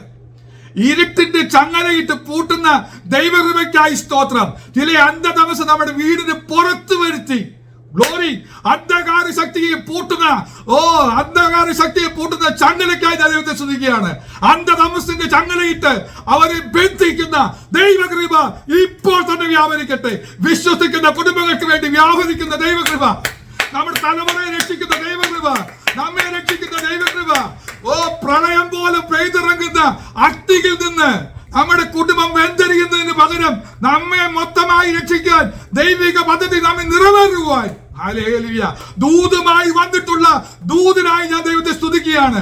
ഇരുട്ടിന്റെ ചങ്ങലയിട്ട് പൂട്ടുന്ന ദൈവകൃപയ്ക്കായി സ്തോത്രം. ചില അന്ധതമസ് നമ്മുടെ വീടിന് പുറത്തു വരുത്തി, ഗ്ലോറി. അന്ധകാര ശക്തിയെ പൂട്ടുന്ന ചങ്ങലയ്ക്കായി ദൈവത്തെ സ്തുതിക്കുകയാണ്. അന്ധതമസിന്റെ ചങ്ങലയിട്ട് അവരെ ബന്ധിക്കുന്ന ദൈവകൃപ ഇപ്പോൾ തന്നെ വ്യാപരിക്കട്ടെ. വിശ്വസിക്കുന്ന കുടുംബങ്ങൾക്ക് വേണ്ടി വ്യാപരിക്കുന്ന ദൈവകൃപ, നമ്മുടെ തലമുറയെ രക്ഷിക്കുന്ന ദൈവകൃപ, നമ്മെ രക്ഷിക്കുന്ന ദൈവകൃപ, പ്രളയം പോലെ പെയ്തിറങ്ങുന്ന അഗ്നിയിൽ നിന്ന് നമ്മുടെ കുടുംബം വെന്തെറിയുന്നതിന് പകരം നമ്മെ മൊത്തമായി രക്ഷിക്കാൻ ദൈവിക പദ്ധതി നമ്മെ നിറവേറുവാൻ ഹല്ലേലൂയ ദൂതുമായി വന്നിട്ടുള്ള ദൂതനായി ഞാൻ ദൈവത്തെ സ്തുതിക്കുകയാണ്.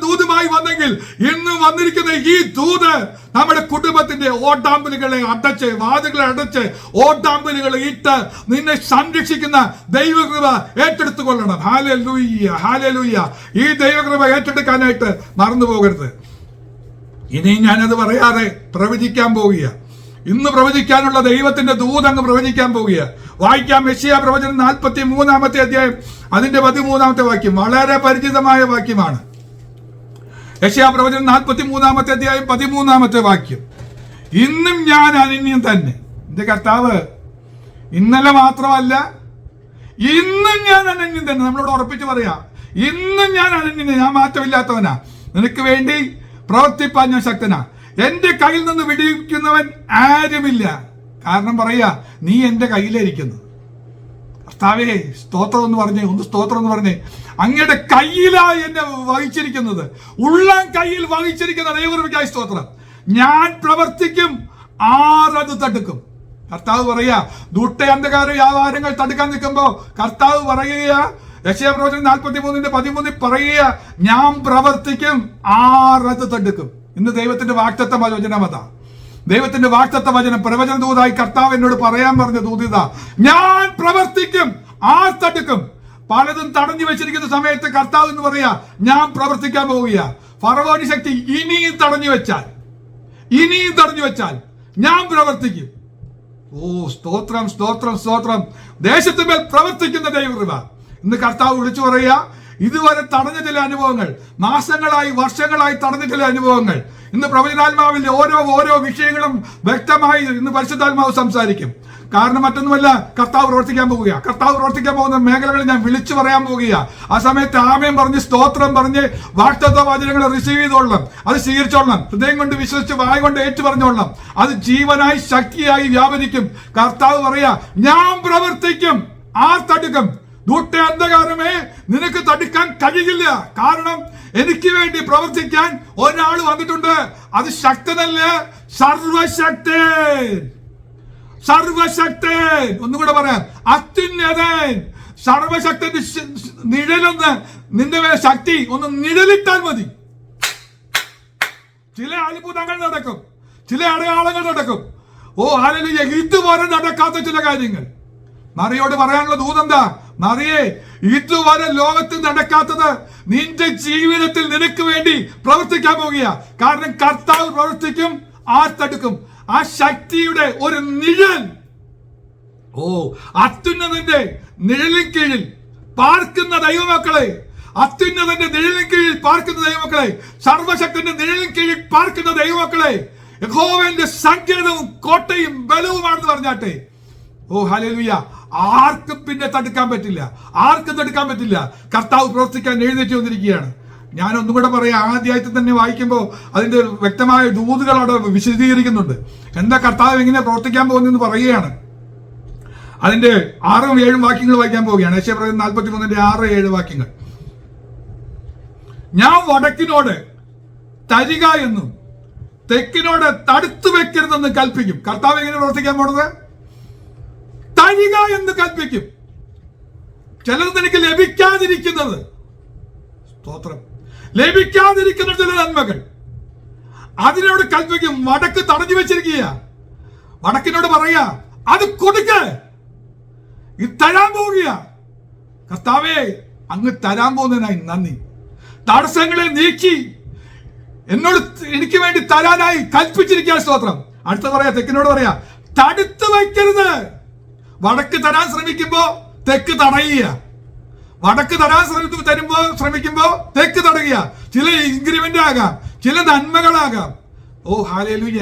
ദൂതുമായി വന്നെങ്കിൽ ഇന്ന് വന്നിരിക്കുന്ന ഈ ദൂത് നമ്മുടെ കുടുംബത്തിന്റെ ഓട്ടാമ്പലുകളെ അടച്ച്, വാതിലുകളെ അടച്ച്, ഓട്ടാമ്പലുകളെ ഇട്ട് നിന്നെ സംരക്ഷിക്കുന്ന ദൈവകൃപ ഏറ്റെടുത്തുകൊള്ളണം. Hallelujah, hallelujah. ഈ ദൈവകൃപ ഏറ്റെടുക്കാനായിട്ട് മറന്നു പോകരുത്. ഇനി ഞാനത് പറയാതെ പ്രവചിക്കാൻ പോവുക. ഇന്ന് പ്രവചിക്കാനുള്ള ദൈവത്തിന്റെ ദൂതങ്ങ് പ്രവചിക്കാൻ പോവുക. വായിക്കാം. യെശയ്യാ പ്രവചനം 43 അധ്യായം അതിന്റെ 13 വാക്യം. വളരെ പരിചിതമായ വാക്യമാണ്. യെശയ്യാ പ്രവചനം 43 അധ്യായം 13 വാക്യം. ഇന്നും ഞാൻ അനന്യം തന്നെ. എന്റെ കർത്താവ് ഇന്നലെ മാത്രമല്ല, ഇന്നും ഞാൻ അനന്യം തന്നെ. നമ്മളോട് ഉറപ്പിച്ച് പറയാ, ഇന്നും ഞാൻ അനന്യം, ഞാൻ മാറ്റമില്ലാത്തവനാ. നിനക്ക് വേണ്ടി പ്രവർത്തിപ്പാൻ ഞാൻ ശക്തനാ. എന്റെ കയ്യിൽ നിന്ന് വിടിവിക്കുന്നവൻ ആരുമില്ല. കാരണം പറയാ, നീ എന്റെ കയ്യിലായിരിക്കുന്നു. കർത്താവേ സ്തോത്രം എന്ന് പറഞ്ഞേ, ഒന്ന് സ്തോത്രം എന്ന് പറഞ്ഞേ. അങ്ങയുടെ കയ്യിലായി എന്നെ വഹിച്ചിരിക്കുന്നത്, ഉള്ളം കയ്യിൽ വഹിച്ചിരിക്കുന്ന ദൈവകൃപയ്ക്കായി സ്തോത്രം. ഞാൻ പ്രവർത്തിക്കും, ആരത് തടുക്കും. കർത്താവ് പറയാ, ദുഷ്ട അന്ധകാര വ്യാപാരങ്ങൾ തടുക്കാൻ നിൽക്കുമ്പോ കർത്താവ് പറയുക, യെശയ്യാ പ്രവചനം 43:13 പറയുക, ഞാൻ പ്രവർത്തിക്കും, ആരത് തടുക്കും. ഇന്ന് ദൈവത്തിന്റെ വാഗ്ദത്ത വചനം അതാ. ദൈവത്തിന്റെ വാഗ്ദത്ത വചനം പ്രവചന ദൂതായി കർത്താവ് എന്നോട് പറയാൻ പറഞ്ഞ ദൂതിത, ഞാൻ പ്രവർത്തിക്കും, ആർ തടുക്കും. പലതും തടഞ്ഞു വെച്ചിരിക്കുന്ന സമയത്ത് കർത്താവ് എന്ന് പറയാ, ഞാൻ പ്രവർത്തിക്കാൻ പോവുക. ഫറവോന്റെ ശക്തി ഇനിയും തടഞ്ഞു വെച്ചാൽ ഞാൻ പ്രവർത്തിക്കും. സ്തോത്രം, സ്തോത്രം, സ്തോത്രം. ദേശത്തിന്മേൽ പ്രവർത്തിക്കുന്ന ദൈവകൃപ ഇന്ന് കർത്താവ് വിളിച്ചു പറയുക. ഇതുവരെ തടഞ്ഞ ചില അനുഭവങ്ങൾ, മാസങ്ങളായി വർഷങ്ങളായി തടഞ്ഞ ചില അനുഭവങ്ങൾ, ഇന്ന് പ്രവചനാത്മാവിന്റെ ഓരോ വിഷയങ്ങളും വ്യക്തമായി ഇന്ന് പരിശുദ്ധാത്മാവ് സംസാരിക്കും. കാരണം മറ്റൊന്നുമല്ല, കർത്താവ് പ്രവർത്തിക്കാൻ പോവുക. കർത്താവ് പ്രവർത്തിക്കാൻ പോകുന്ന മേഖലകൾ ഞാൻ വിളിച്ചു പറയാൻ പോവുക. ആ സമയത്ത് ആമേൻ പറഞ്ഞ്, സ്തോത്രം പറഞ്ഞ്, വാഗ്ദത്ത വചനങ്ങൾ റിസീവ് ചെയ്തോളണം, അത് സ്വീകരിച്ചോളണം, ഹൃദയം കൊണ്ട് വിശ്വസിച്ച് വായ കൊണ്ട് ഏറ്റു പറഞ്ഞോളണം. അത് ജീവനായി ശക്തിയായി വ്യാപരിക്കും. കർത്താവ് പറയാ, ഞാൻ പ്രവർത്തിക്കും, ആർ തടുക്കും. ദുഷ്ട അന്ധകാരമേ, നിനക്ക് തടുക്കാൻ കഴിയില്ല. കാരണം എനിക്ക് വേണ്ടി പ്രവർത്തിക്കാൻ ഒരാൾ വന്നിട്ടുണ്ട്. അത് ശക്തനല്ല, സർവശക്തൻ. ഒന്നുകൂടെ പറയാം, അത്യുന്നതൻ, സർവശക്തന്റെ നിഴലൊന്ന് നിന്റെ മേൽ ശക്തി ഒന്ന് നിഴലിട്ടാൽ മതി. ചില അത്ഭുതങ്ങൾ നടക്കും, ചില അടയാളങ്ങൾ നടക്കും. ഹല്ലേലൂയ. ഇതുവരെ നടക്കാത്ത ചില കാര്യങ്ങൾ. മറിയോട് പറയാനുള്ള ദൂതെന്താ? മറിയേ, ഇതുവരെ ലോകത്തിൽ നടക്കാത്തത് നിന്റെ ജീവിതത്തിൽ നിനക്ക് വേണ്ടി പ്രവർത്തിക്കാൻ പോകുക. കാരണം കർത്താവ് പ്രവർത്തിക്കും, ആർ തടുക്കും. ആ ശക്തിയുടെ ഒരു നിഴൽ, അത്യുന്നതന്റെ നിഴലിൻ കീഴിൽ പാർക്കുന്ന ദൈവമക്കളെ, അത്യുന്നതന്റെ നിഴലിൻ കീഴിൽ പാർക്കുന്ന ദൈവമക്കളെ, സർവശക്തന്റെ നിഴലിൻ കീഴിൽ പാർക്കുന്ന ദൈവമക്കളെ, യഹോവയുടെ സങ്കേതവും കോട്ടയും ബലവുമാണെന്ന് പറഞ്ഞാട്ടെ. ഹല്ലേലൂയ. ആർക്കും പിന്നെ തടുക്കാൻ പറ്റില്ല. കർത്താവ് പ്രവർത്തിക്കാൻ എഴുന്നേറ്റ് വന്നിരിക്കുകയാണ്. ഞാൻ ഒന്നും കൂടെ പറയാം. ആദ്യമായിട്ട് തന്നെ വായിക്കുമ്പോൾ അതിന്റെ വ്യക്തമായ ദൂതുകൾ അവിടെ വിശദീകരിക്കുന്നുണ്ട്. എന്താ കർത്താവ് എങ്ങനെ പ്രവർത്തിക്കാൻ പോകുന്നതെന്ന് പറയുകയാണ്. അതിന്റെ 6ഉം 7ഉം വാക്യങ്ങൾ വായിക്കാൻ പോവുകയാണ്. യെശയ്യാ പ്രവചനം 43 6, 7 വാക്യങ്ങൾ. ഞാൻ വടക്കിനോട് തരിക എന്നും തെക്കിനോട് തടുത്തു വെക്കരുതെന്ന് കൽപ്പിക്കും. കർത്താവ് എങ്ങനെ പ്രവർത്തിക്കാൻ പോണത്? തരിക എന്ന് കൽപ്പിക്കും. ചിലത് നിനക്ക് ലഭിക്കാതിരിക്കുന്നത്, സ്തോത്രം, ലഭിക്കാതിരിക്കുന്ന ചില നന്മകൾ അതിനോട് കൽപ്പിക്കും. വടക്ക് തടഞ്ഞു വെച്ചിരിക്കുക. വടക്കിനോട് പറയുക, അത് കൊടുക്ക, ഇത് തരാൻ പോവുക. കർത്താവേ, അങ്ങ് തരാൻ പോകുന്നതിനായി നന്ദി. തടസ്സങ്ങളെ നീക്കി എനിക്ക് വേണ്ടി തരാനായി കൽപ്പിച്ചിരിക്കുക. സ്തോത്രം. അടുത്ത പറയാ, തെക്കിനോട് പറയാ, തടുത്തു വയ്ക്കരുത്. വടക്ക് തരാൻ ശ്രമിക്കുമ്പോ തെക്ക് തടയുക. വടക്ക് തരാൻ ശ്രമിക്കുമ്പോ തെക്ക് തടയുക. ചില ഇൻക്രിമെന്റ് ആകാം, ചില നന്മകളാകാം. ഹല്ലേലൂയ.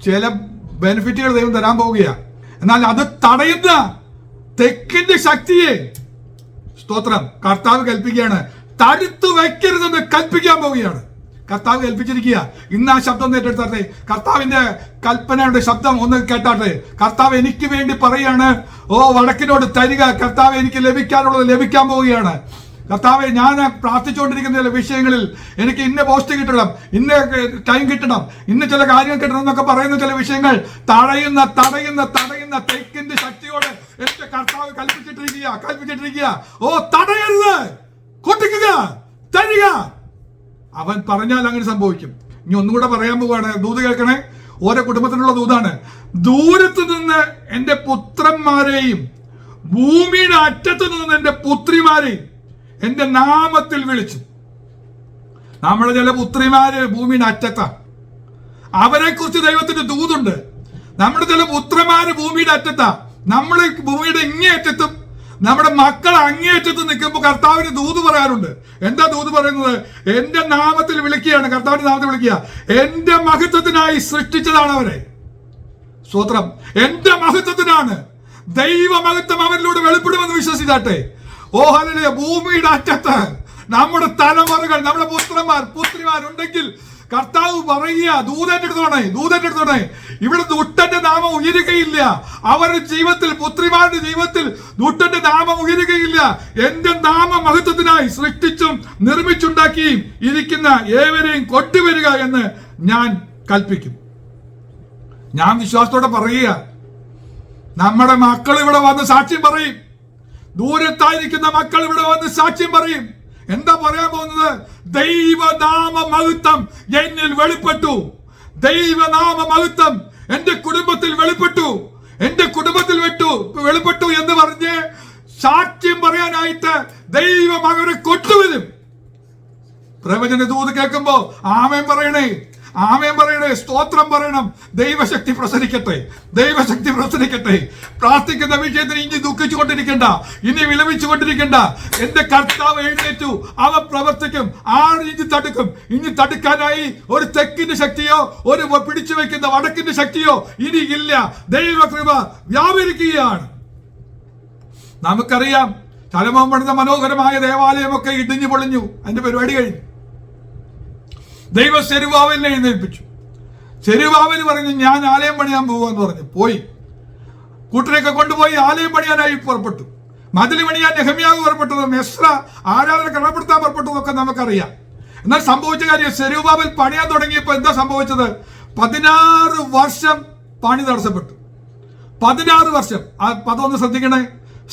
ചില ബെനിഫിറ്റുകൾ ദൈവം തരാൻ പോവുക. എന്നാൽ അത് തടയുന്ന തെക്കിന്റെ ശക്തിയെ, സ്തോത്രം, കർത്താവ് കൽപ്പിക്കുകയാണ്. തടുത്തു വയ്ക്കരുതെന്ന് കൽപ്പിക്കാൻ പോവുകയാണ്. കർത്താവ് കൽപ്പിച്ചിരിക്കുക. ഇന്ന് ആ ശബ്ദം ഒന്ന് ഏറ്റെടുത്താട്ടെ. കർത്താവിന്റെ കൽപ്പനയുടെ ശബ്ദം ഒന്ന് കേട്ടാട്ടെ. കർത്താവ് എനിക്ക് വേണ്ടി പറയാണ്, വടക്കിനോട് തരിക. കർത്താവ് എനിക്ക് ലഭിക്കാനുള്ളത് ലഭിക്കാൻ പോവുകയാണ്. കർത്താവെ, ഞാൻ പ്രാർത്ഥിച്ചുകൊണ്ടിരിക്കുന്ന ചില വിഷയങ്ങളിൽ എനിക്ക് ഇന്ന പോസ്റ്റ് കിട്ടണം, ഇന്ന ടൈം കിട്ടണം, ഇന്ന ചില കാര്യങ്ങൾ കിട്ടണം എന്നൊക്കെ പറയുന്ന ചില വിഷയങ്ങൾ തടയുന്ന തെക്കിന്റെ ശക്തിയോട് എന്റെ കർത്താവ് കൽപ്പിച്ചിട്ടിരിക്കുക. തടയരുത്, കൊട്ടിക്കുക, തരിക. അവൻ പറഞ്ഞാൽ അങ്ങനെ സംഭവിക്കും. ഇനി ഒന്നുകൂടെ പറയാൻ പോവാണ്. ദൂത് കേൾക്കണേ, ഓരോ കുടുംബത്തിനുള്ള ദൂതാണ്. ദൂരത്ത് നിന്ന് എന്റെ പുത്രന്മാരെയും ഭൂമിയുടെ അറ്റത്ത് നിന്ന് എന്റെ പുത്രിമാരെയും എന്റെ നാമത്തിൽ വിളിച്ചു. നമ്മുടെ ചില പുത്രിമാര് ഭൂമിയുടെ അറ്റത്താ, അവരെ കുറിച്ച് ദൈവത്തിന്റെ ദൂതുണ്ട്. നമ്മുടെ ചില പുത്രന്മാര് ഭൂമിയുടെ അറ്റത്താ, നമ്മൾ ഭൂമിയുടെ ഇങ്ങേയറ്റത്തും നമ്മുടെ മക്കൾ അങ്ങേയറ്റത്തും നിൽക്കുമ്പോൾ കർത്താവിന് ദൂത് പറയാറുണ്ട്. എന്താ ദൂത് പറയുന്നത്? എന്റെ നാമത്തിൽ വിളിക്കുകയാണ്, കർത്താവിന്റെ നാമത്തിൽ വിളിക്കുക. എന്റെ മഹത്വത്തിനായി സൃഷ്ടിച്ചതാണ് അവരെ. സ്തോത്രം. എന്റെ മഹത്വത്തിനാണ്. ദൈവ മഹത്വം അവരിലൂടെ വെളിപ്പെടുമെന്ന് വിശ്വസിച്ചാട്ടെ. ഓ ഹല്ലേലൂയ. ഭൂമിയുടെ അറ്റത്ത് നമ്മുടെ തലമുറകൾ, നമ്മുടെ പുത്രിമാരുണ്ടെങ്കിൽ കർത്താവ് പറയുക, ദൂതേറ്റെടുത്തോണേ. ഇവിടെ ദുഷ്ടന്റെ നാമം ഉയരുകയില്ല. അവരുടെ ജീവിതത്തിൽ, പുത്രിമാരുടെ ജീവിതത്തിൽ ദുഷ്ടന്റെ നാമം ഉയരുകയില്ല. എന്റെ നാമ മഹത്വത്തിനായി സൃഷ്ടിച്ചും നിർമ്മിച്ചുണ്ടാക്കിയും ഇരിക്കുന്ന ഏവരെയും കൊണ്ടുവരിക എന്ന് ഞാൻ കൽപ്പിക്കും. ഞാൻ വിശ്വാസത്തോടെ പറയുക, നമ്മുടെ മക്കൾ ഇവിടെ വന്ന് സാക്ഷ്യം പറയും. ദൂരത്തായിരിക്കുന്ന മക്കൾ ഇവിടെ വന്ന് സാക്ഷ്യം പറയും. എന്താ പറയാൻ പോകുന്നത്? ദൈവനാമ മഹത്വം എന്നിൽ വെളിപ്പെട്ടു. ദൈവനാമ മഹത്വം എന്റെ കുടുംബത്തിൽ വെളിപ്പെട്ടു. എന്റെ കുടുംബത്തിൽ വെളിപ്പെട്ടു എന്ന് പറഞ്ഞ് സാക്ഷ്യം പറയാനായിട്ട് ദൈവം അവരെ കൊണ്ടുവരും. പ്രവചന ദൂത് കേൾക്കുമ്പോ ആമേൻ പറയണേ. സ്തോത്രം പറയണം. ദൈവശക്തി പ്രസരിക്കട്ടെ. പ്രാർത്ഥിക്കുന്ന വിഷയത്തിന് ഇനി ദുഃഖിച്ചുകൊണ്ടിരിക്കണ്ട, ഇനി വിലപിച്ചുകൊണ്ടിരിക്കണ്ട. എന്റെ കർത്താവ് എഴുന്നേറ്റു, അവൻ പ്രവർത്തിക്കും. ആര് ഇനി തടുക്കാനായി ഒരു തെക്കിന്റെ ശക്തിയോ ഒരു പിടിച്ചു വെക്കുന്ന വടക്കിന്റെ ശക്തിയോ ഇനി ഇല്ല. ദൈവകൃപ വ്യാപരിക്കുകയാണ്. നമുക്കറിയാം, ശലോമോൻ പണിത മനോഹരമായ ദേവാലയമൊക്കെ ഇടിഞ്ഞു പൊളിഞ്ഞു. അതിന്റെ പരിപാടി കഴിഞ്ഞു. ദൈവം സെരുബാബേലിനെ എഴുന്നേൽപ്പിച്ചു. സെരുബാബേൽ പറഞ്ഞു, ഞാൻ ആലയം പണിയാൻ പോവാന്ന് പറഞ്ഞു. പോയി കൂട്ടരെയൊക്കെ കൊണ്ടുപോയി ആലയം പണിയാനായി പുറപ്പെട്ടു. മതിൽ പണിയാൻ നെഹമ്യാവ് പുറപ്പെട്ടതും എസ്ര ആരാധന ക്രമപ്പെടുത്താൻ പുറപ്പെട്ടതൊക്കെ നമുക്കറിയാം. എന്നാൽ സംഭവിച്ച കാര്യം, സെരുബാബേൽ പണിയാൻ തുടങ്ങിയപ്പോൾ എന്താ സംഭവിച്ചത്? 16 വർഷം പണി തടസ്സപ്പെട്ടു. 16 വർഷം. ആ പദമൊന്ന് ശ്രദ്ധിക്കണേ.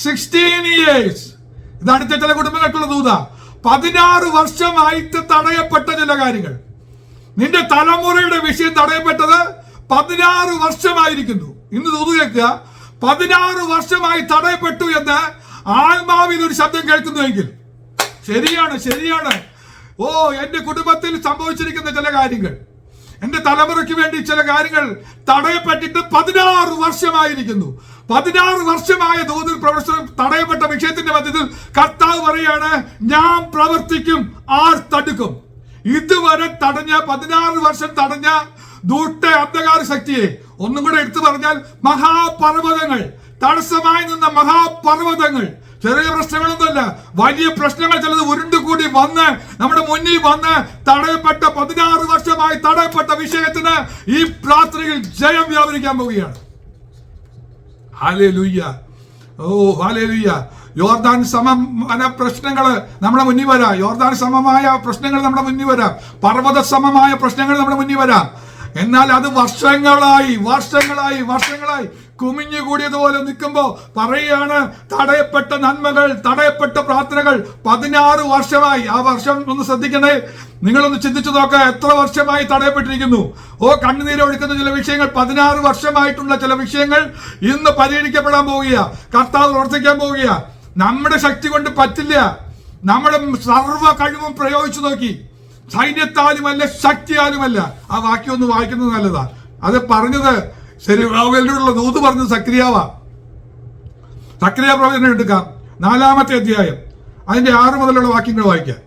16 years. ഇത് അടുത്ത ചില കുടുംബങ്ങൾക്കുള്ള ദൂതാ. 16 വർഷമായിട്ട് തടയപ്പെട്ട ചില കാര്യങ്ങൾ. നിന്റെ തലമുറയുടെ വിഷയം തടയപ്പെട്ടത് 16 വർഷമായിരിക്കുന്നു. ഇന്ന് ദൂത് കേൾക്കുക. 16 വർഷമായി തടയപ്പെട്ടു എന്ന് ആത്മാവിൽ ഒരു ശബ്ദം കേൾക്കുന്നുവെങ്കിൽ ശരിയാണ്. ഓ, എന്റെ കുടുംബത്തിൽ സംഭവിച്ചിരിക്കുന്ന ചില കാര്യങ്ങൾ, എന്റെ തലമുറയ്ക്ക് വേണ്ടി ചില കാര്യങ്ങൾ തടയപ്പെട്ടിട്ട് 16 വർഷമായിരിക്കുന്നു. 16 വർഷമായ തോതിൽ പ്രവർത്തനം തടയപ്പെട്ട വിഷയത്തിന്റെ മധ്യത്തിൽ കർത്താവ് പറയാണ്, ഞാൻ പ്രവർത്തിക്കും, ആർ തടുക്കും? ഇതുവരെ തടഞ്ഞ 16 വർഷം തടഞ്ഞ ദൂട്ട അന്ധകാര ശക്തിയെ ഒന്നും കൂടെ എടുത്തു പറഞ്ഞാൽ മഹാപർവ്വതങ്ങൾ, തടസ്സമായി നിന്ന മഹാപർവ്വതങ്ങൾ, ചെറിയ പ്രശ്നങ്ങളൊന്നുമല്ല, വലിയ പ്രശ്നങ്ങൾ ചിലത് ഉരുണ്ടുകൂടി വന്ന് നമ്മുടെ മുന്നിൽ വന്ന് തടയപ്പെട്ട 16 വർഷമായി തടയപ്പെട്ട വിഷയത്തിന് ഈ രാത്രിയിൽ ജയം വ്യാപരിക്കാൻ പോവുകയാണ്. ഹല്ലേലൂയ. ഓ ഹല്ലേലൂയ. യോർദാൻ സമമായ പ്രശ്നങ്ങൾ നമ്മുടെ മുന്നിൽ വരാം. യോർദാൻ സമമായ പ്രശ്നങ്ങൾ നമ്മുടെ മുന്നിൽ വരാം. പർവ്വത സമമായ പ്രശ്നങ്ങൾ നമ്മുടെ മുന്നിൽ വരാം. എന്നാൽ അത് വർഷങ്ങളായി കുമിഞ്ഞുകൂടിയതുപോലെ നിൽക്കുമ്പോ പറയുകയാണ്, തടയപ്പെട്ട നന്മകൾ, തടയപ്പെട്ട പ്രാർത്ഥനകൾ 16 വർഷമായി. ആ വർഷം ഒന്ന് ശ്രദ്ധിക്കണേ. നിങ്ങളൊന്ന് ചിന്തിച്ചു നോക്കുക, എത്ര വർഷമായി തടയപ്പെട്ടിരിക്കുന്നു. ഓ, കണ്ണുനീരൊഴുക്കുന്ന ചില വിഷയങ്ങൾ, 16 വർഷമായിട്ടുള്ള ചില വിഷയങ്ങൾ ഇന്ന് പരിഹരിക്കപ്പെടാൻ പോവുക. കർത്താവ് പ്രവർത്തിക്കാൻ പോവുക. നമ്മുടെ ശക്തി കൊണ്ട് പറ്റില്ല. നമ്മുടെ സർവ്വ കഴിവും പ്രയോഗിച്ചു നോക്കി, സൈന്യത്താലുമല്ല ശക്തിയാലുമല്ല. ആ വാക്യം ഒന്ന് വായിക്കുന്നത് നല്ലതാ. അത് പറഞ്ഞത് സെരുബ്ബാബേലിനോടുള്ള ദൂത് പറഞ്ഞത് സക്രിയാവാ. സക്രിയ പ്രവചനം എടുക്കാം, 4-ാമത്തെ അധ്യായം, അതിന്റെ 6 മുതലുള്ള വാക്യങ്ങൾ വായിക്കാം.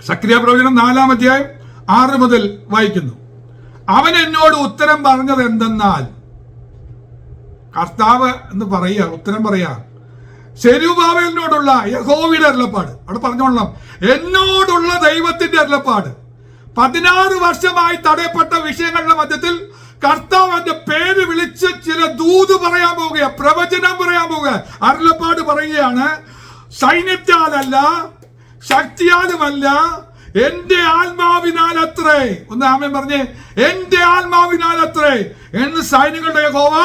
സക്രിയ പ്രവചനം 4-ാം അധ്യായം 6 മുതൽ വായിക്കുന്നു. അവൻ എന്നോട് ഉത്തരം പറഞ്ഞത് എന്തെന്നാൽ, കർത്താവ് എന്ന് പറയുക, ഉത്തരം പറയാ, സെരുബ്ബാബേലിനോടുള്ള യഹോവയുടെ അരുളപ്പാട്. അവിടെ പറഞ്ഞോളാം, എന്നോടുള്ള ദൈവത്തിന്റെ അരുളപ്പാട്. 16 വർഷമായി തടയപ്പെട്ട വിഷയങ്ങളുടെ മധ്യത്തിൽ കർത്താവ് എന്റെ പേര് വിളിച്ച് ചില ദൂത് പറയാൻ പോവുക, പ്രവചനം പറയാൻ പോവുക, അരുളപ്പാട് പറയുകയാണ്. സൈന്യത്താലല്ല ശക്തിയാലുമല്ല, എന്റെ ആത്മാവിനാൽ അത്രേ. ഒന്ന് ആമേൻ പറഞ്ഞേ. എന്റെ ആത്മാവിനാൽ അത്രേ എന്ന് സൈന്യങ്ങളുടെ യഹോവ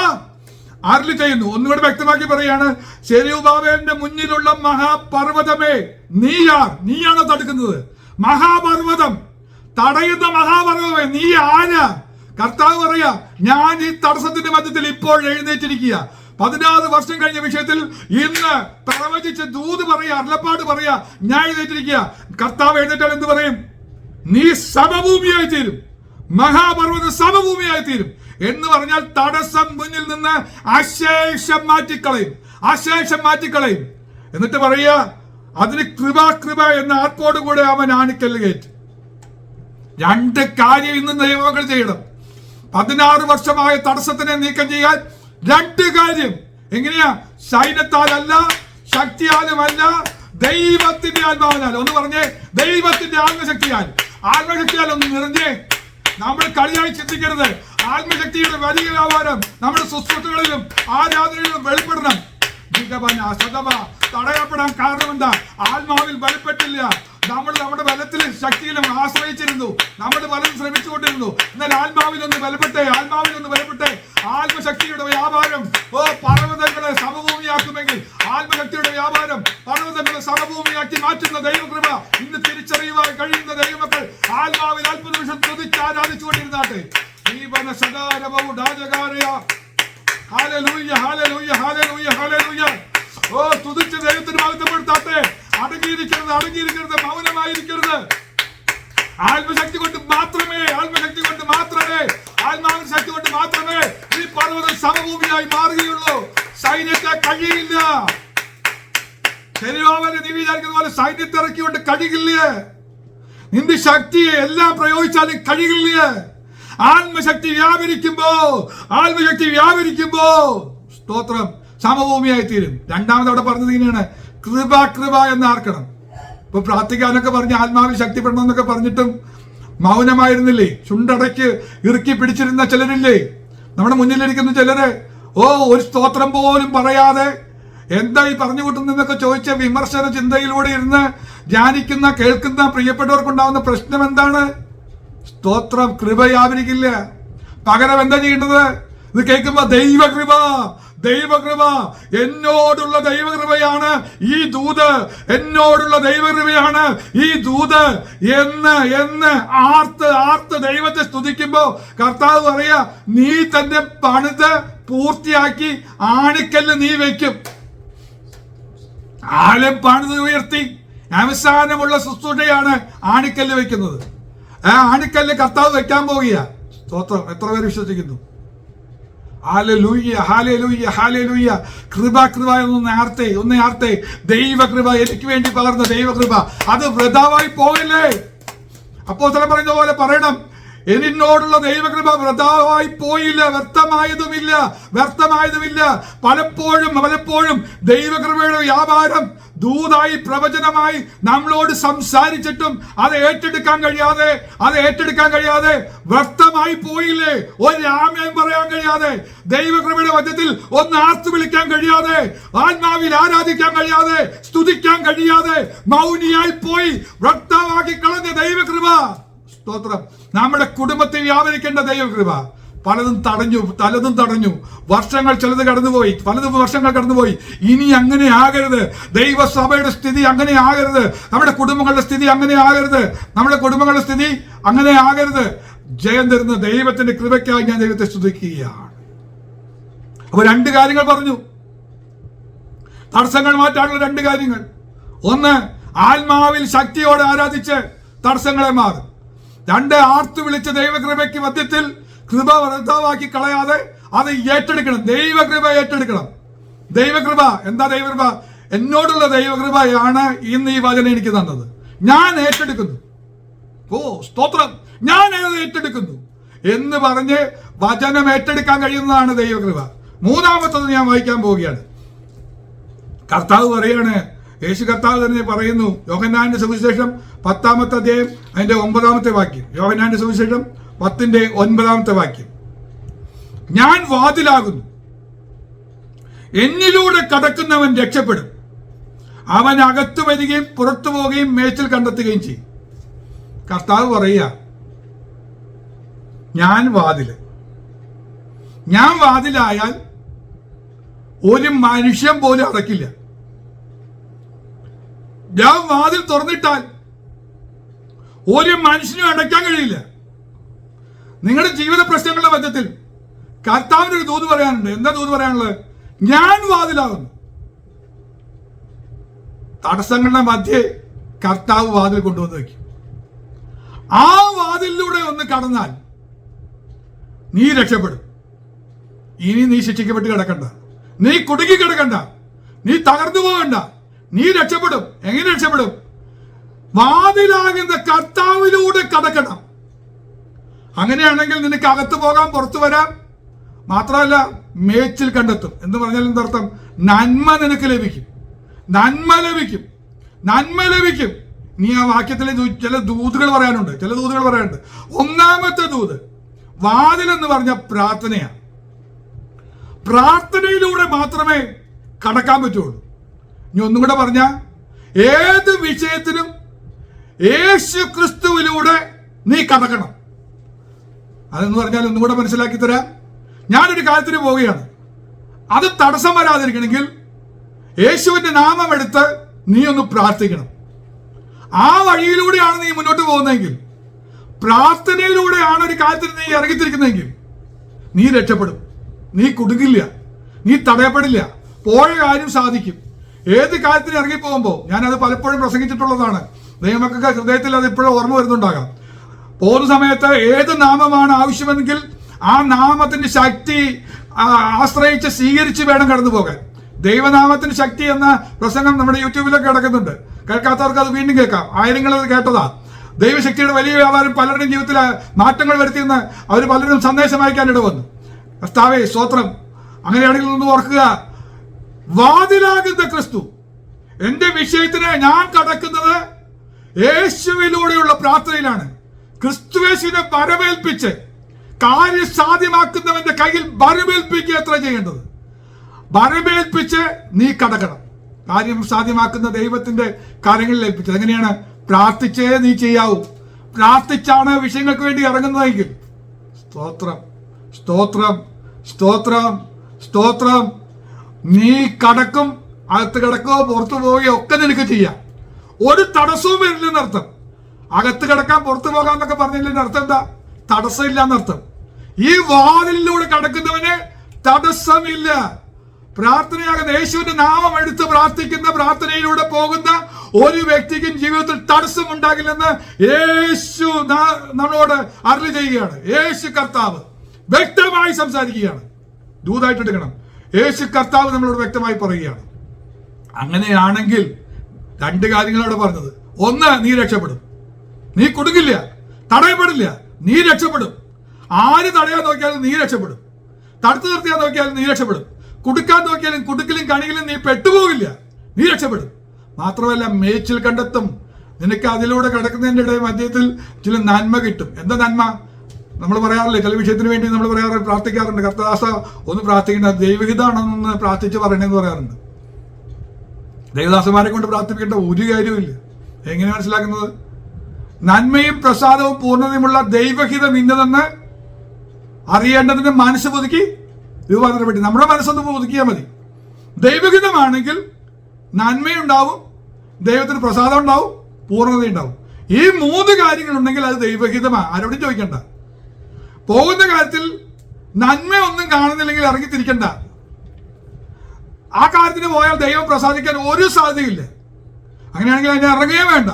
അരുളി ചെയ്യുന്നു. ഒന്നുകൂടെ വ്യക്തമാക്കി പറയാണ്, സെരുബ്ബാബേലിന്റെ മുന്നിലുള്ള മഹാപർവ്വതമേ നീയാണോ തടുക്കുന്നത്? മഹാപർവ്വതം, തടയുന്ന മഹാപർവ്വതമേ നീ ആരാ? കർത്താവ് പറയാ, ഞാൻ ഈ തടസ്സത്തിന്റെ മധ്യത്തിൽ ഇപ്പോൾ എഴുന്നേറ്റിരിക്കുക. 16 വർഷം കഴിഞ്ഞ വിഷയത്തിൽ ഇന്ന് പ്രവചിച്ച് ദൂത് പറയാ, അരുളപ്പാട് പറയാ, ഞാൻ എഴുന്നേറ്റിരിക്കുക. കർത്താവ് എഴുന്നേറ്റാൽ എന്ത് പറയും? നീ സമഭൂമിയായി തീരും, മഹാപർവ്വത സമഭൂമിയായി തീരും എന്ന് പറഞ്ഞാൽ തടസ്സം മുന്നിൽ നിന്ന് അശേഷം മാറ്റിക്കളയും. എന്നിട്ട് പറയാ, അതിന് കൃപ എന്ന ആത്മോടുകൂടെ അവൻ ആണിക്കല്ല് കയറ്റും. 2 കാര്യം ഇന്ന് ദൈവങ്ങൾ ചെയ്യണം. 16 വർഷമായ തടസ്സത്തിനെ നീക്കം ചെയ്യാൻ 2 കാര്യം. എങ്ങനെയാ? സൈന്യത്താലല്ല, ശക്തിയാലുമല്ല, ദൈവത്തിന്റെ ആത്മാവിനാൽ. ഒന്ന് പറഞ്ഞേ, ദൈവത്തിന്റെ ആത്മശക്തിയാൽ ഒന്ന് നിറഞ്ഞേ. നമ്മൾ കളിയായി ചിന്തിക്കരുത്. ആത്മശക്തിയുടെ വലിയ വ്യാപാരം നമ്മുടെ ശുശ്രൂഷകളിലും ആരാധനയിലും വെളിപ്പെടണം. തടയപ്പെടാൻ കാരണം എന്താ? ആത്മാവിൽ ബലപ്പെട്ടില്ല. നമ്മൾ നമ്മുടെ ബലത്തിലും ശക്തിയിലും ആശ്രയിച്ചിരുന്നു, നമ്മുടെ ബലം ശ്രമിച്ചുകൊണ്ടിരുന്നു. എന്നാൽ ആത്മാവിലൊന്ന് ബലപ്പെട്ടെ. ആത്മശക്തിയുടെ വ്യാപാരം പർവ്വതങ്ങളെ സമഭൂമിയാക്കുമെങ്കിൽ ആത്മശക്തിയുടെ വ്യാപാരം പർവ്വതങ്ങളെ സമഭൂമിയാക്കി മാറ്റുന്ന ദൈവകൃപ ഇന്ന് തിരിച്ചറിയുവാൻ കഴിയുന്ന ദൈവമക്കൾ ആത്മാവിൽ അല്പ നിമിഷം തുതിച്ച് ആരാധിച്ചുകൊണ്ടിരുന്നാട്ടെ. തുതിച്ച് ദൈവത്തിന് മഹത്വപ്പെടുത്താട്ടെ. അടങ്ങിയിരിക്കരുത്, മൗനമായിരിക്കരുത്. ആത്മശക്തി കൊണ്ട് മാത്രമേ ഈ പർവ്വതം സമഭൂമിയായി മാറുകയുള്ളൂ. സൈന്യത്തെ കഴിയില്ല. ശരീരവാനെ നീ വിചാരിക്കുന്ന പോലെ സൈന്യത്തെ ഇറക്കിക്കൊണ്ട് കഴിയില്ലേ? നിന്റെ ശക്തിയെ എല്ലാം പ്രയോഗിച്ചാലും കഴിയില്ലേ? ആത്മശക്തി വ്യാപരിക്കുമ്പോ സ്തോത്രം സമഭൂമിയായി തീരും. രണ്ടാമത് അവിടെ പറഞ്ഞത് ഇങ്ങനെയാണ്, കൃപ എന്ന് ആർക്കണം. ഇപ്പൊ പ്രാർത്ഥിക്കാനൊക്കെ പറഞ്ഞ് ആത്മാവിൽ ശക്തിപ്പെടണം എന്നൊക്കെ പറഞ്ഞിട്ടും മൗനമായിരുന്നില്ലേ? ചുണ്ടടയ്ക്ക് ഇറുക്കി പിടിച്ചിരുന്ന ചിലരില്ലേ? നമ്മുടെ മുന്നിലിരിക്കുന്ന ചിലര് ഒരു സ്തോത്രം പോലും പറയാതെ എന്താ ഈ പറഞ്ഞു കൂട്ടുന്നതൊക്കെ ചോദിച്ച വിമർശന ചിന്തയിലൂടെ ഇരുന്ന് ധ്യാനിക്കുന്ന കേൾക്കുന്ന പ്രിയപ്പെട്ടവർക്കുണ്ടാവുന്ന പ്രശ്നം എന്താണ്? സ്തോത്രം കൃപ വ്യാപരിക്കില്ല. പകരം എന്താ ചെയ്യേണ്ടത്? ഇത് കേൾക്കുമ്പോ ദൈവകൃപ എന്നോടുള്ള ദൈവകൃപയാണ് ഈ ദൂത്, എന്ന് ആർത്ത് ദൈവത്തെ സ്തുതിക്കുമ്പോ കർത്താവ് പറയാ, നീ തന്നെ പണിത് പൂർത്തിയാക്കി ആണിക്കല്ല് നീ വെക്കും. ആലം പണിത് ഉയർത്തി അവസാനമുള്ള ശുശ്രൂഷയാണ് ആണിക്കല്ല് വെക്കുന്നത്. ആ ആണിക്കല്ല് കർത്താവ് വെക്കാൻ പോകുക. സ്തോത്രം. എത്ര പേര് വിശ്വസിക്കുന്നു? ഹല്ലേലൂയ. കൃപ ഒന്ന് ആർത്തെ. ദൈവകൃപ, എനിക്ക് വേണ്ടി പകർന്ന ദൈവകൃപ അത് വൃഥാവായി പോകില്ലേ? അപ്പോസ്തലൻ പറയുന്ന പോലെ പറയണം, എന്നോടുള്ള ദൈവകൃപ വൃഥാവായി പോയില്ല, വ്യർത്ഥമായതുമില്ല. പലപ്പോഴും ദൈവകൃപയുടെ വ്യാപാരം ദൂതായി പ്രവചനമായി നമ്മളോട് സംസാരിച്ചിട്ടും അത് ഏറ്റെടുക്കാൻ കഴിയാതെ വ്യർത്ഥമായി പോയില്ലേ? ഒരു ആമേൻ പറയാൻ കഴിയാതെ, ദൈവകൃപയുടെ മധ്യത്തിൽ ഒന്ന് ആർത്തു വിളിക്കാൻ കഴിയാതെ, ആത്മാവിൽ ആരാധിക്കാൻ കഴിയാതെ, സ്തുതിക്കാൻ കഴിയാതെ മൗനിയായി പോയി വ്യർത്ഥമാക്കി കളഞ്ഞ ദൈവകൃപ. സ്തോത്രം. നമ്മുടെ കുടുംബത്തിൽ വ്യാപരിക്കേണ്ട ദൈവകൃപ പലതും തടഞ്ഞു. ചിലത് കടന്നുപോയി. ഇനി അങ്ങനെ ആകരുത്. ദൈവസഭയുടെ സ്ഥിതി അങ്ങനെ ആകരുത്. നമ്മുടെ കുടുംബങ്ങളുടെ സ്ഥിതി അങ്ങനെ ആകരുത്. ജയം തരുന്ന ദൈവത്തിന്റെ കൃപയ്ക്കായി ഞാൻ ദൈവത്തെ സ്തുതിക്കുകയാണ്. അപ്പൊ 2 കാര്യങ്ങൾ പറഞ്ഞു. തടസ്സങ്ങൾ മാറ്റാനുള്ള 2 കാര്യങ്ങൾ. ഒന്ന്, ആത്മാവിൽ ശക്തിയോടെ ആരാധിച്ച് തടസ്സങ്ങളെ മാറും. 2, ആർത്തു വിളിച്ച ദൈവകൃപയ്ക്ക് മധ്യത്തിൽ കൃപ വൃഥാവാക്കി കളയാതെ അത് ഏറ്റെടുക്കണം. ദൈവകൃപ ഏറ്റെടുക്കണം. ദൈവകൃപ എന്താ? ദൈവകൃപ എന്നോടുള്ള ദൈവകൃപയാണ് ഇന്ന് ഈ വചനം എനിക്ക് തന്നത്. ഞാൻ ഏറ്റെടുക്കുന്നു. സ്തോത്രം. ഞാൻ ഏറ്റെടുക്കുന്നു എന്ന് പറഞ്ഞ് വചനം ഏറ്റെടുക്കാൻ കഴിയുന്നതാണ് ദൈവകൃപ. 3-മത്തത് ഞാൻ വായിക്കാൻ പോവുകയാണ്. കർത്താവ് പറയാണ്, യേശു കർത്താവ് തന്നെ പറയുന്നു, യോഹന്നാന്റെ സുവിശേഷം 10-ാമത്തെ അധ്യായം അതിന്റെ 9-ാമത്തെ വാക്യം. യോഹന്നാന്റെ സുവിശേഷം 10-ന്റെ 9-ാമത്തെ വാക്യം. ഞാൻ വാതിലാകുന്നു, എന്നിലൂടെ കടക്കുന്നവൻ രക്ഷപ്പെടും. അവൻ അകത്തു വരികയും പുറത്തു പോവുകയും മേച്ചിൽ കണ്ടെത്തുകയും ചെയ്യും. കർത്താവ് പറയുക, ഞാൻ വാതിലായാൽ ഒരു മനുഷ്യൻ പോലും അടക്കില്ല. ഞാൻ വാതിൽ തുറന്നിട്ടാൽ ഒരു മനുഷ്യനും അടയ്ക്കാൻ കഴിയില്ല. നിങ്ങളുടെ ജീവിത പ്രശ്നങ്ങളുടെ മധ്യത്തിൽ കർത്താവിന്റെ ഒരു ദൂത് പറയാനുണ്ട്. എന്താ ദൂത് പറയാനുള്ളത്? ഞാൻ വാതിലാകുന്നു. തടസ്സങ്ങളുടെ മധ്യേ കർത്താവ് വാതിൽ കൊണ്ടുവന്ന് വയ്ക്കും. ആ വാതിലിലൂടെ ഒന്ന് കടന്നാൽ നീ രക്ഷപ്പെടും. ഇനി നീ ശിക്ഷിക്കപ്പെട്ട് കിടക്കണ്ട, നീ കുടുങ്ങി കിടക്കണ്ട, നീ തകർന്നു പോകണ്ട, നീ രക്ഷപ്പെടും. എങ്ങനെ രക്ഷപ്പെടും? വാതിലാകുന്ന കർത്താവിലൂടെ കടക്കണം. അങ്ങനെയാണെങ്കിൽ നിനക്ക് അകത്ത് പോകാം, പുറത്തു വരാം. മാത്രമല്ല മേച്ചിൽ കണ്ടെത്തും. എന്ന് പറഞ്ഞാൽ എന്തർത്ഥം? നന്മ നിനക്ക് ലഭിക്കും, നന്മ ലഭിക്കും, നന്മ ലഭിക്കും. നീ ആ വാക്യത്തിലെ ചില ദൂതുകൾ പറയാനുണ്ട്, ചില ദൂതുകൾ പറയാനുണ്ട്. ഒന്നാമത്തെ ദൂത് വാതിൽ എന്ന് പറഞ്ഞ പ്രാർത്ഥനയാണ്. പ്രാർത്ഥനയിലൂടെ മാത്രമേ കടക്കാൻ പറ്റുള്ളൂ. ഇനി ഒന്നും കൂടെ പറഞ്ഞ, ഏത് വിഷയത്തിനും യേശു ക്രിസ്തുവിലൂടെ നീ കടക്കണം. അതെന്ന് പറഞ്ഞാൽ ഒന്നും കൂടെ മനസ്സിലാക്കി തരാം. ഞാനൊരു കാര്യത്തിന് പോവുകയാണ്, അത് തടസ്സം വരാതിരിക്കണമെങ്കിൽ യേശുവിന്റെ നാമം എടുത്ത് നീ ഒന്ന് പ്രാർത്ഥിക്കണം. ആ വഴിയിലൂടെയാണ് നീ മുന്നോട്ട് പോകുന്നതെങ്കിൽ, പ്രാർത്ഥനയിലൂടെയാണ് ഒരു കാര്യത്തിന് നീ ഇറങ്ങിത്തിരിക്കുന്നതെങ്കിൽ നീ രക്ഷപ്പെടും. നീ കുടുങ്ങില്ല, നീ തടയപ്പെടില്ല, പോയ കാര്യം സാധിക്കും. ഏത് കാര്യത്തിന് ഇറങ്ങി പോകുമ്പോൾ, ഞാനത് പലപ്പോഴും പ്രസംഗിച്ചിട്ടുള്ളതാണ്, ദൈവമക്കൾക്ക് ഹൃദയത്തിൽ അത് ഇപ്പോഴും ഓർമ്മ വരുന്നുണ്ടാകാം. പോകുന്ന സമയത്ത് ഏത് നാമമാണ് ആവശ്യമെങ്കിൽ ആ നാമത്തിന്റെ ശക്തി ആശ്രയിച്ച് സ്വീകരിച്ച് വേണം കടന്നു പോകാൻ. ദൈവനാമത്തിന്റെ ശക്തി എന്ന പ്രസംഗം നമ്മുടെ യൂട്യൂബിലൊക്കെ കിടക്കുന്നുണ്ട്. കേൾക്കാത്തവർക്ക് അത് വീണ്ടും കേൾക്കാം. ആയിരങ്ങൾ അത് കേട്ടതാ. ദൈവശക്തിയുടെ വലിയ വ്യാപാരം പലരുടെയും ജീവിതത്തിൽ മാറ്റങ്ങൾ വരുത്തിയെന്ന് അവർ പലരും സന്ദേശം അയക്കാൻ ഇടവന്നു. കർത്താവേ സ്തോത്രം. അങ്ങനെയാണെങ്കിൽ ഒന്ന് ഓർക്കുക, വാതിലാകുന്ന ക്രിസ്തു. എന്റെ വിഷയത്തിന് ഞാൻ കടക്കുന്നത് യേശുവിലൂടെയുള്ള പ്രാർത്ഥനയിലാണ്. ക്രിസ്തുവേശുവിനെ വരവേൽപ്പിച്ച് കാര്യം സാധ്യമാക്കുന്നവന്റെ കയ്യിൽ വരവേൽപ്പിക്കുക എത്ര ചെയ്യേണ്ടത്. വരവേൽപ്പിച്ച് നീ കടക്കണം. കാര്യം സാധ്യമാക്കുന്ന ദൈവത്തിന്റെ കാര്യങ്ങളിൽ ഏൽപ്പിച്ചത്. എങ്ങനെയാണ്? പ്രാർത്ഥിച്ചേ നീ ചെയ്യാവൂ. പ്രാർത്ഥിച്ചാണ് വിഷയങ്ങൾക്ക് വേണ്ടി ഇറങ്ങുന്നതെങ്കിൽ സ്തോത്രം, സ്തോത്രം, സ്തോത്രം, സ്തോത്രം. നീ കടക്കും, അകത്ത് കിടക്കുകയോ പുറത്തു പോവുകയോ ഒക്കെ നിനക്ക് ചെയ്യാം. ഒരു തടസ്സവും വരില്ലെന്നർത്ഥം. അകത്ത് കിടക്കാൻ പുറത്തു പോകാം എന്നൊക്കെ പറഞ്ഞതിന്റെ അർത്ഥം എന്താ? തടസ്സമില്ല എന്നർത്ഥം. ഈ വാതിലിലൂടെ കടക്കുന്നവന് തടസ്സമില്ല. പ്രാർത്ഥനയാകുന്ന യേശുവിന്റെ നാമം എടുത്ത് പ്രാർത്ഥിക്കുന്ന, പ്രാർത്ഥനയിലൂടെ പോകുന്ന ഒരു വ്യക്തിക്കും ജീവിതത്തിൽ തടസ്സം ഉണ്ടാകില്ലെന്ന് യേശു നമ്മളോട് അരുളി ചെയ്യുകയാണ്. യേശു കർത്താവ് വ്യക്തമായി സംസാരിക്കുകയാണ്. ദൂതായിട്ട് എടുക്കണം. യേശു കർത്താവ് നമ്മളോട് വ്യക്തമായി പറയുകയാണ്. അങ്ങനെയാണെങ്കിൽ രണ്ട് കാര്യങ്ങളോട് പറഞ്ഞത്. ഒന്ന്, നീ രക്ഷപ്പെടും, നീ കുടുങ്ങില്ല, തടയപ്പെടില്ല, നീ രക്ഷപ്പെടും. ആര് തടയാൻ നോക്കിയാലും നീ രക്ഷപ്പെടും. തടുത്തു നിർത്തിയാൻ നോക്കിയാലും നീ രക്ഷപ്പെടും. കുടുക്കാൻ നോക്കിയാലും കുടുക്കിലും കണിയിലും നീ പെട്ടുപോകില്ല, നീ രക്ഷപ്പെടും. മാത്രമല്ല മേച്ചിൽ കണ്ടെത്തും. നിനക്ക് അതിലൂടെ കിടക്കുന്നതിൻ്റെ ഇടയിൽ മധ്യത്തിൽ ചില നന്മ കിട്ടും. എന്താ നന്മ? നമ്മൾ പറയാറില്ലേ, ചില വിഷയത്തിന് വേണ്ടി നമ്മൾ പ്രാർത്ഥിക്കാറുണ്ട്. കർത്താദാസ ഒന്ന് പ്രാർത്ഥിക്കേണ്ട, ദൈവഹിതാണെന്ന് പ്രാർത്ഥിച്ച് പറയണമെന്ന് പറയാറുണ്ട്. ദൈവദാസന്മാരെ കൊണ്ട് പ്രാർത്ഥിപ്പിക്കേണ്ട ഒരു കാര്യമില്ല. എങ്ങനെ മനസ്സിലാക്കുന്നത്? നന്മയും പ്രസാദവും പൂർണ്ണതയുമുള്ള ദൈവഹിതം ഇന്നതെന്ന് അറിയേണ്ടതിന് മനസ്സ് പുതുക്കി രൂപാന്തരപ്പെട്ടി. നമ്മുടെ മനസ്സൊന്ന് പുതുക്കിയാൽ മതി. ദൈവഹിതമാണെങ്കിൽ നന്മയുണ്ടാവും, ദൈവത്തിന് പ്രസാദം ഉണ്ടാവും, പൂർണ്ണത ഉണ്ടാവും. ഈ മൂന്ന് കാര്യങ്ങളുണ്ടെങ്കിൽ അത് ദൈവഹിതമാണ്. ആരോടും ചോദിക്കണ്ട. പോകുന്ന കാര്യത്തിൽ നന്മയൊന്നും കാണുന്നില്ലെങ്കിൽ ഇറങ്ങിത്തിരിക്കണ്ട. ആ കാര്യത്തിന് പോയാൽ ദൈവം പ്രസാദിക്കാൻ ഒരു സാധ്യതയില്ല. അങ്ങനെയാണെങ്കിൽ അതിനെ ഇറങ്ങുകയേ വേണ്ട.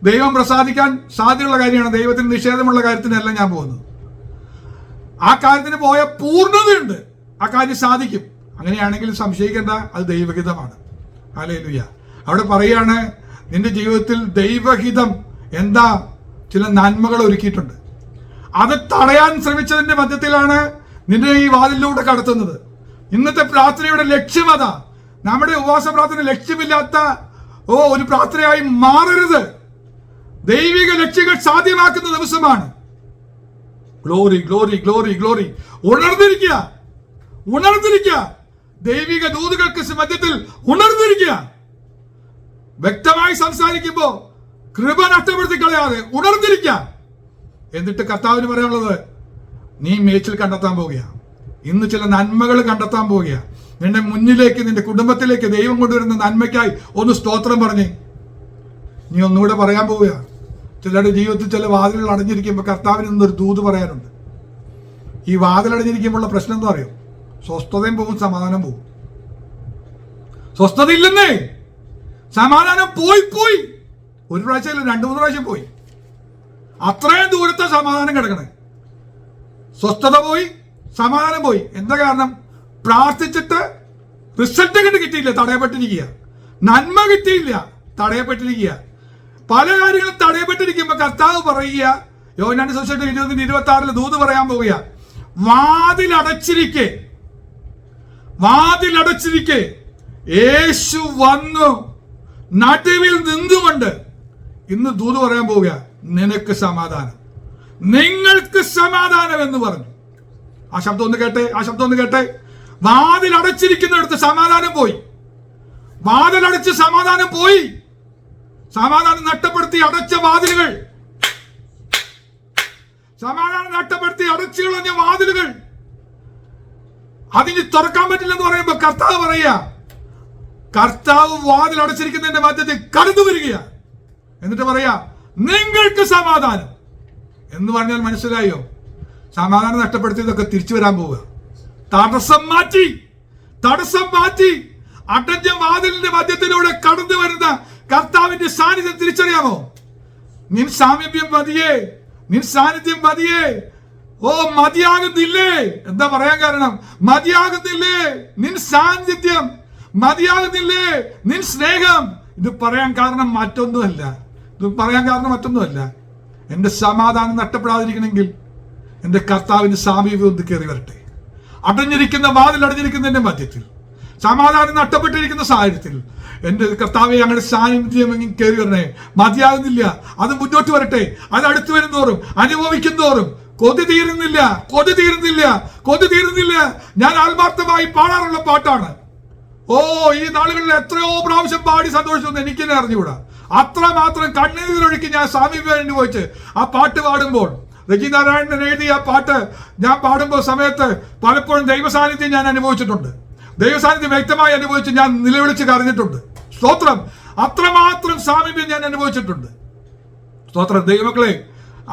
ദൈവം പ്രസാദിക്കാൻ സാധ്യതയുള്ള കാര്യമാണ്. ദൈവത്തിന് നിഷേധമുള്ള കാര്യത്തിനല്ല ഞാൻ പോകുന്നത്. ആ കാര്യത്തിന് പോയ പൂർണ്ണതയുണ്ട്, ആ കാര്യം സാധിക്കും. അങ്ങനെയാണെങ്കിൽ സംശയിക്കേണ്ട, അത് ദൈവഹിതമാണ്. ഹല്ലേലൂയ. അവിടെ പറയാണ്, നിന്റെ ജീവിതത്തിൽ ദൈവഹിതം എന്താ? ചില നന്മകൾ ഒരുക്കിയിട്ടുണ്ട്. അത് തടയാൻ ശ്രമിച്ചതിന്റെ മധ്യത്തിലാണ് നിന്റെ ഈ വാതിലൂടെ കടത്തുന്നത്. ഇന്നത്തെ പ്രാർത്ഥനയുടെ ലക്ഷ്യം അതാ. നമ്മുടെ ഉപവാസ പ്രാർത്ഥന ലക്ഷ്യമില്ലാത്ത ഒരു പ്രാർത്ഥനയായി മാറരുത്. ദൈവിക ലക്ഷ്യങ്ങൾ സാധ്യമാക്കുന്ന ദിവസമാണ്. Glory, glory, glory, glory. ഉണർന്നിരിക്കുക, ഉണർന്നിരിക്കുക. ദൈവിക ദൂതുകൾക്ക് മധ്യത്തിൽ ഉണർന്നിരിക്കുക. വ്യക്തമായി സംസാരിക്കുമ്പോ കൃപ നഷ്ടപ്പെടുത്തി കളയാതെ ഉണർന്നിരിക്കുക. എന്നിട്ട് കർത്താവിന് പറയാനുള്ളത്, നീ മേച്ചിൽ കണ്ടെത്താൻ പോവുക. ഇന്ന് ചില നന്മകൾ കണ്ടെത്താൻ പോവുക. നിന്റെ മുന്നിലേക്ക്, നിന്റെ കുടുംബത്തിലേക്ക് ദൈവം കൊണ്ടുവരുന്ന നന്മയ്ക്കായി ഒന്ന് സ്തോത്രം പറഞ്ഞേ. നീ ഒന്നുകൂടെ പറയാൻ പോവുക. ചിലരുടെ ജീവിതത്തിൽ ചില വാതിലുകൾ അടഞ്ഞിരിക്കുമ്പോൾ കർത്താവിന് ഇന്നൊരു ദൂത് പറയാനുണ്ട്. ഈ വാതിലടഞ്ഞിരിക്കുമ്പോഴുള്ള പ്രശ്നം എന്താ അറിയോ? സ്വസ്ഥതയും പോവും, സമാധാനം പോവും. സ്വസ്ഥത ഇല്ലെന്നേ, സമാധാനം പോയി. ഒരു പ്രാവശ്യം 2-3 പ്രാവശ്യം പോയി. അത്രയും ദൂരത്തെ സമാധാനം കിടക്കണേ. സ്വസ്ഥത പോയി, സമാധാനം പോയി. എന്താ കാരണം? പ്രാർത്ഥിച്ചിട്ട് റിസൾട്ട് കിട്ടിയില്ല, തടയപ്പെട്ടിരിക്കുക. നന്മ കിട്ടിയില്ല, തടയപ്പെട്ടിരിക്കുക. പല കാര്യങ്ങളും തടയപ്പെട്ടിരിക്കുമ്പോ കർത്താവ് പറയുക, യോഹന്നാന്റെ സുവിശേഷം 20:26 ദൂത് പറയാൻ പോവുക, വാതിലടച്ചിരിക്കെ യേശു വന്നു നടുവിൽ നിന്നുകൊണ്ട് ഇന്ന് ദൂത് പറയാൻ പോവുക, നിനക്ക് സമാധാനം, നിങ്ങൾക്ക് സമാധാനം എന്ന് പറഞ്ഞു. ആ ശബ്ദം ഒന്ന് കേട്ടെ. വാതിലടച്ചിരിക്കുന്നിടത്ത് സമാധാനം പോയി. വാതിലടച്ച് സമാധാനം പോയി. സമാധാനം നഷ്ടപ്പെടുത്തി അടച്ച വാതിലുകൾ, സമാധാനം നഷ്ടപ്പെടുത്തി അടച്ചു കളഞ്ഞ വാതിലുകൾ അതിന് തുറക്കാൻ പറ്റില്ലെന്ന് പറയുമ്പോ കർത്താവ് പറയുക, കർത്താവ് വാതിൽ അടച്ചിരിക്കുന്നതിന്റെ മധ്യത്തിൽ കടന്നു വരിക. എന്നിട്ട് പറയാ, നിങ്ങൾക്ക് സമാധാനം എന്ന് പറഞ്ഞാൽ മനസ്സിലായോ? സമാധാനം നഷ്ടപ്പെടുത്തിയതൊക്കെ തിരിച്ചു വരാൻ പോവുക. തടസ്സം മാറ്റി അടഞ്ഞ വാതിലിന്റെ മധ്യത്തിലൂടെ കടന്നു വരുന്ന കർത്താവിന്റെ സാന്നിധ്യം തിരിച്ചറിയാമോ? നിൻ സാമീപ്യം മതിയേ. ഓ, മതിയാകുന്നില്ലേ? എന്താ പറയാൻ കാരണം? മതിയാകുന്നില്ലേ നിൻ സാന്നിധ്യം, മതിയാകുന്നില്ലേ നിൻ സ്നേഹം. ഇത് പറയാൻ കാരണം മറ്റൊന്നുമല്ല. എന്റെ സമാധാനം നഷ്ടപ്പെടാതിരിക്കണമെങ്കിൽ എന്റെ കർത്താവിന്റെ സാമീപ്യം ഒന്ന് കയറി വരട്ടെ. അടഞ്ഞിരിക്കുന്ന വാതിലടഞ്ഞിരിക്കുന്നതിന്റെ മധ്യത്തിൽ, സമാധാനം നഷ്ടപ്പെട്ടിരിക്കുന്ന സാഹചര്യത്തിൽ എന്റെ കർത്താവെ അങ്ങയുടെ സാന്നിധ്യം കയറി വരണേ. മതിയാകുന്നില്ല, അത് മുന്നോട്ട് വരട്ടെ. അത് അടുത്തു വരുന്നതോറും, അനുഭവിക്കുന്നതോറും കൊതി തീരുന്നില്ല. ഞാൻ ആത്മാർത്ഥമായി പാടാറുള്ള പാട്ടാണ്. ഓ, ഈ നാളുകളിൽ എത്രയോ പ്രാവശ്യം പാടി സന്തോഷിച്ചെന്ന് എനിക്ക് തന്നെ അറിഞ്ഞുകൂടാ. അത്രമാത്രം കണ്ണീരൊഴുക്കി ഞാൻ സാമീപ്യം അനുഭവിച്ച് ആ പാട്ട് പാടുമ്പോൾ, രജി നാരായണൻ എഴുതിയ ആ പാട്ട് ഞാൻ പാടുമ്പോൾ സമയത്ത് പലപ്പോഴും ദൈവസാന്നിധ്യം ഞാൻ അനുഭവിച്ചിട്ടുണ്ട്. ദൈവസാന്നിധ്യം വ്യക്തമായി അനുഭവിച്ച് ഞാൻ നിലവിളിച്ച് കരഞ്ഞിട്ടുണ്ട്. സ്തോത്രം. അത്രമാത്രം സാമീപ്യം ഞാൻ അനുഭവിച്ചിട്ടുണ്ട്. സ്തോത്രം. ദൈവമക്കളെ,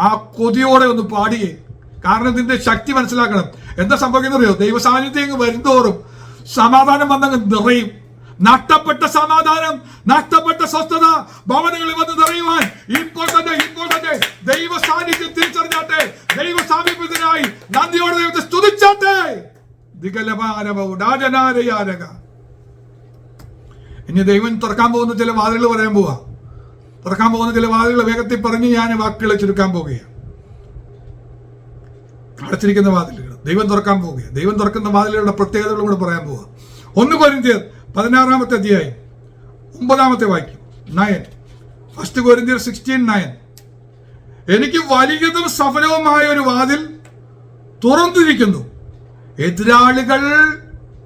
ആ കൊതിയോടെ ഒന്ന് പാടിയേ. കാരണം ഇതിന്റെ ശക്തി മനസ്സിലാക്കണം. എന്താ സംഭവിക്കുന്നറിയോ? ദൈവസാന്നിധ്യം വരുന്തോറും സമാധാനം വന്നങ്ങ് നിറയും. നഷ്ടപ്പെട്ട സമാധാനം, നഷ്ടപ്പെട്ട സ്വസ്ഥത ഭവനങ്ങളിൽ വന്ന് നിറയുവാൻ ഇപ്പോൾ തന്നെ ദൈവ സാന്നിധ്യം തിരിച്ചറിഞ്ഞാട്ടെ. ദൈവ സാമീപ്യത്തിനായി നന്ദിയോടെ ദൈവത്തെ സ്തുതിച്ചാട്ടെ. ഇനി ദൈവം തുറക്കാൻ പോകുന്ന ചില വാതിലുകൾ പറയാൻ പോവാ. തുറക്കാൻ പോകുന്ന ചില വാതിലുകൾ വേഗത്തിൽ പറഞ്ഞ് ഞാൻ വാക്കുകളെ ചുരുക്കാൻ പോവുകയാണ്. അടച്ചിരിക്കുന്ന വാതിലുകൾ ദൈവം തുറക്കാൻ പോവുകയാണ്. ദൈവം തുറക്കുന്ന വാതിലുകളുടെ പ്രത്യേകതകളും കൂടെ പറയാൻ പോവുക. 1 കൊരിന്ത്യർ 16-ാമത്തെ അധ്യായം 9-ാമത്തെ വാക്യം 9. 1 കൊരിന്ത്യർ 16:9. എനിക്ക് വലിയതും സഫലവുമായ ഒരു വാതിൽ തുറന്നിരിക്കുന്നു, എതിരാളികൾ